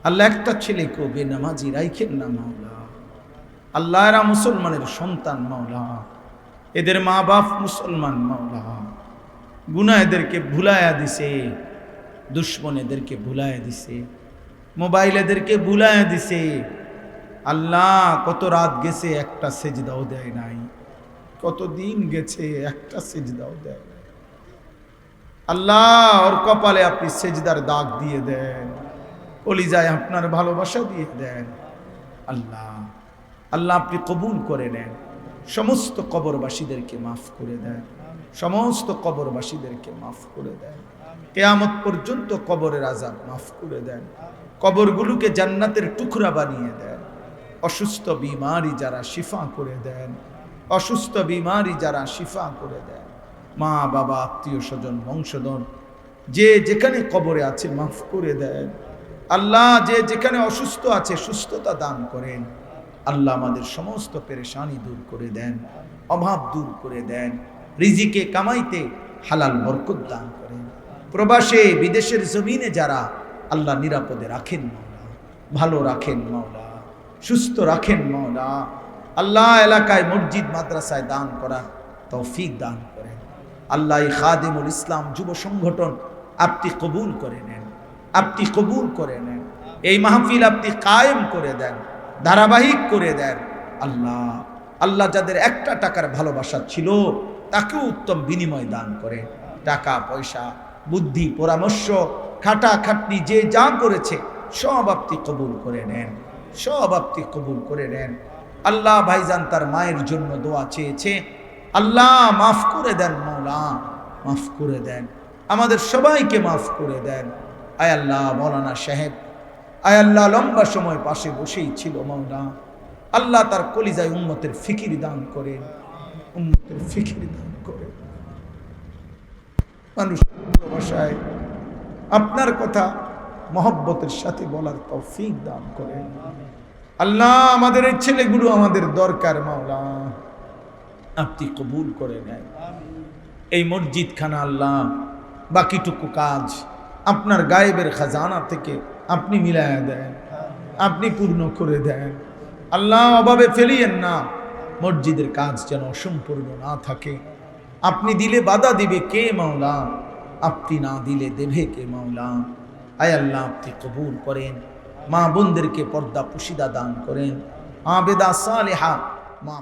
Speaker 1: আল্লাহ একটা ছেলেকেও বেনামাজি রাইখেন না মাওলা। আল্লাহ এরা মুসলমানের সন্তান মাওলা, এদের মা বাপ মুসলমান মাওলা, গুনাহ এদেরকে ভুলায়া দিছে, দুশ্মন এদেরকে ভুলায়া দিছে, মোবাইল এদেরকে ভুলায়া দিছে। আল্লাহ কত রাত গেছে একটা সেজদাও দেয় নাই, কত দিন গেছে একটা সেজদাও দেয় নাই। আল্লাহ ওর কপালে আপনি সেজদার দাগ দিয়ে দেন, কলিজায় আপনার ভালোবাসা দিয়ে দেন। আল্লাহ আল্লাহ আপনি কবুল করে নেন, সমস্ত কবরবাসীদেরকে মাফ করে দেন, সমস্ত কবরবাসীদেরকে মাফ করে দেন। কিয়ামত পর্যন্ত কবরের আযাব মাফ করে দেন, কবরগুলোকে জান্নাতের টুকরা বানিয়ে দেন। অসুস্থ বিমারি যারা শিফা করে দেন, অসুস্থ বিমারি যারা শিফা করে দেন। মা বাবা আত্মীয় স্বজন বংশধর যে যেখানে কবরে আছে মাফ করে দেন। আল্লাহ যে যেখানে অসুস্থ আছে সুস্থতা দান করেন। আল্লাহ আমাদের সমস্ত পেরেশানি দূর করে দেন, অভাব দূর করে দেন, রিজিকে কামাইতে হালাল বরকত দান করেন। প্রবাসে বিদেশের জমিনে যারা আল্লাহ নিরাপদে রাখেন মাওলা, ভালো রাখেন মাওলা, সুস্থ রাখেন মাওলা। আল্লাহ এলাকায় মসজিদ মাদ্রাসায় দান করার তৌফিক দান করেন। আল্লাহ এই খাদিমুল ইসলাম যুব সংগঠন আপনি কবুল করে নেন, আপনি কবুল করে নেন। এই মাহফিল আপনি কায়েম করে দেন, ধারাবাহিক করে দেন। আল্লাহ আল্লাহ যাদের একটা টাকার ভালোবাসা ছিল তাকেও উত্তম বিনিময় দান করে। টাকা পয়সা বুদ্ধি পরামর্শ খাটাখাটনি যে যা করেছে সব আপনি কবুল করে নেন, সব আপনি কবুল করে নেন। আল্লাহ ভাইজান তার মায়ের জন্য দোয়া চেয়েছে, আল্লাহ মাফ করে দেন মাওলা, মাফ করে দেন, আমাদের সবাইকে মাফ করে দেন। আয় আল্লাহ মৌলানা সাহেব, আয় আল্লাহ লম্বা সময় পাশে বসেই ছিল মাওলা, আল্লাহ তার কলিজায় উম্মতের ফিকির দান করেন, উম্মতের ফিকির দান করেন। মানুষের ভালোবাসায় আপনার কথা মহব্বতের সাথে বলার তৌফিক দান করেন। আল্লাহ আমাদের এই ছেলেগুলো আমাদের দরকার মাওলা, আপনি কবুল করে নেন। এই মসজিদ খানা আল্লাহ বাকিটুকু কাজ আপনার গায়েবের খাজানা থেকে আপনি মিলায়া দেন, আপনি পূর্ণ করে দেন। আল্লাহ অভাবে ফেলিয়েন না, মসজিদের কাজ যেন অসম্পূর্ণ না থাকে। আপনি দিলে বাধা দিবে কে মাওলা, আপনি না দিলে দেবে কে মাওলা। আয় আল্লাহ আপনি কবুল করেন, মা বোনদেরকে পর্দা পুশিদা দান করেন, আবেদা সালেহা মা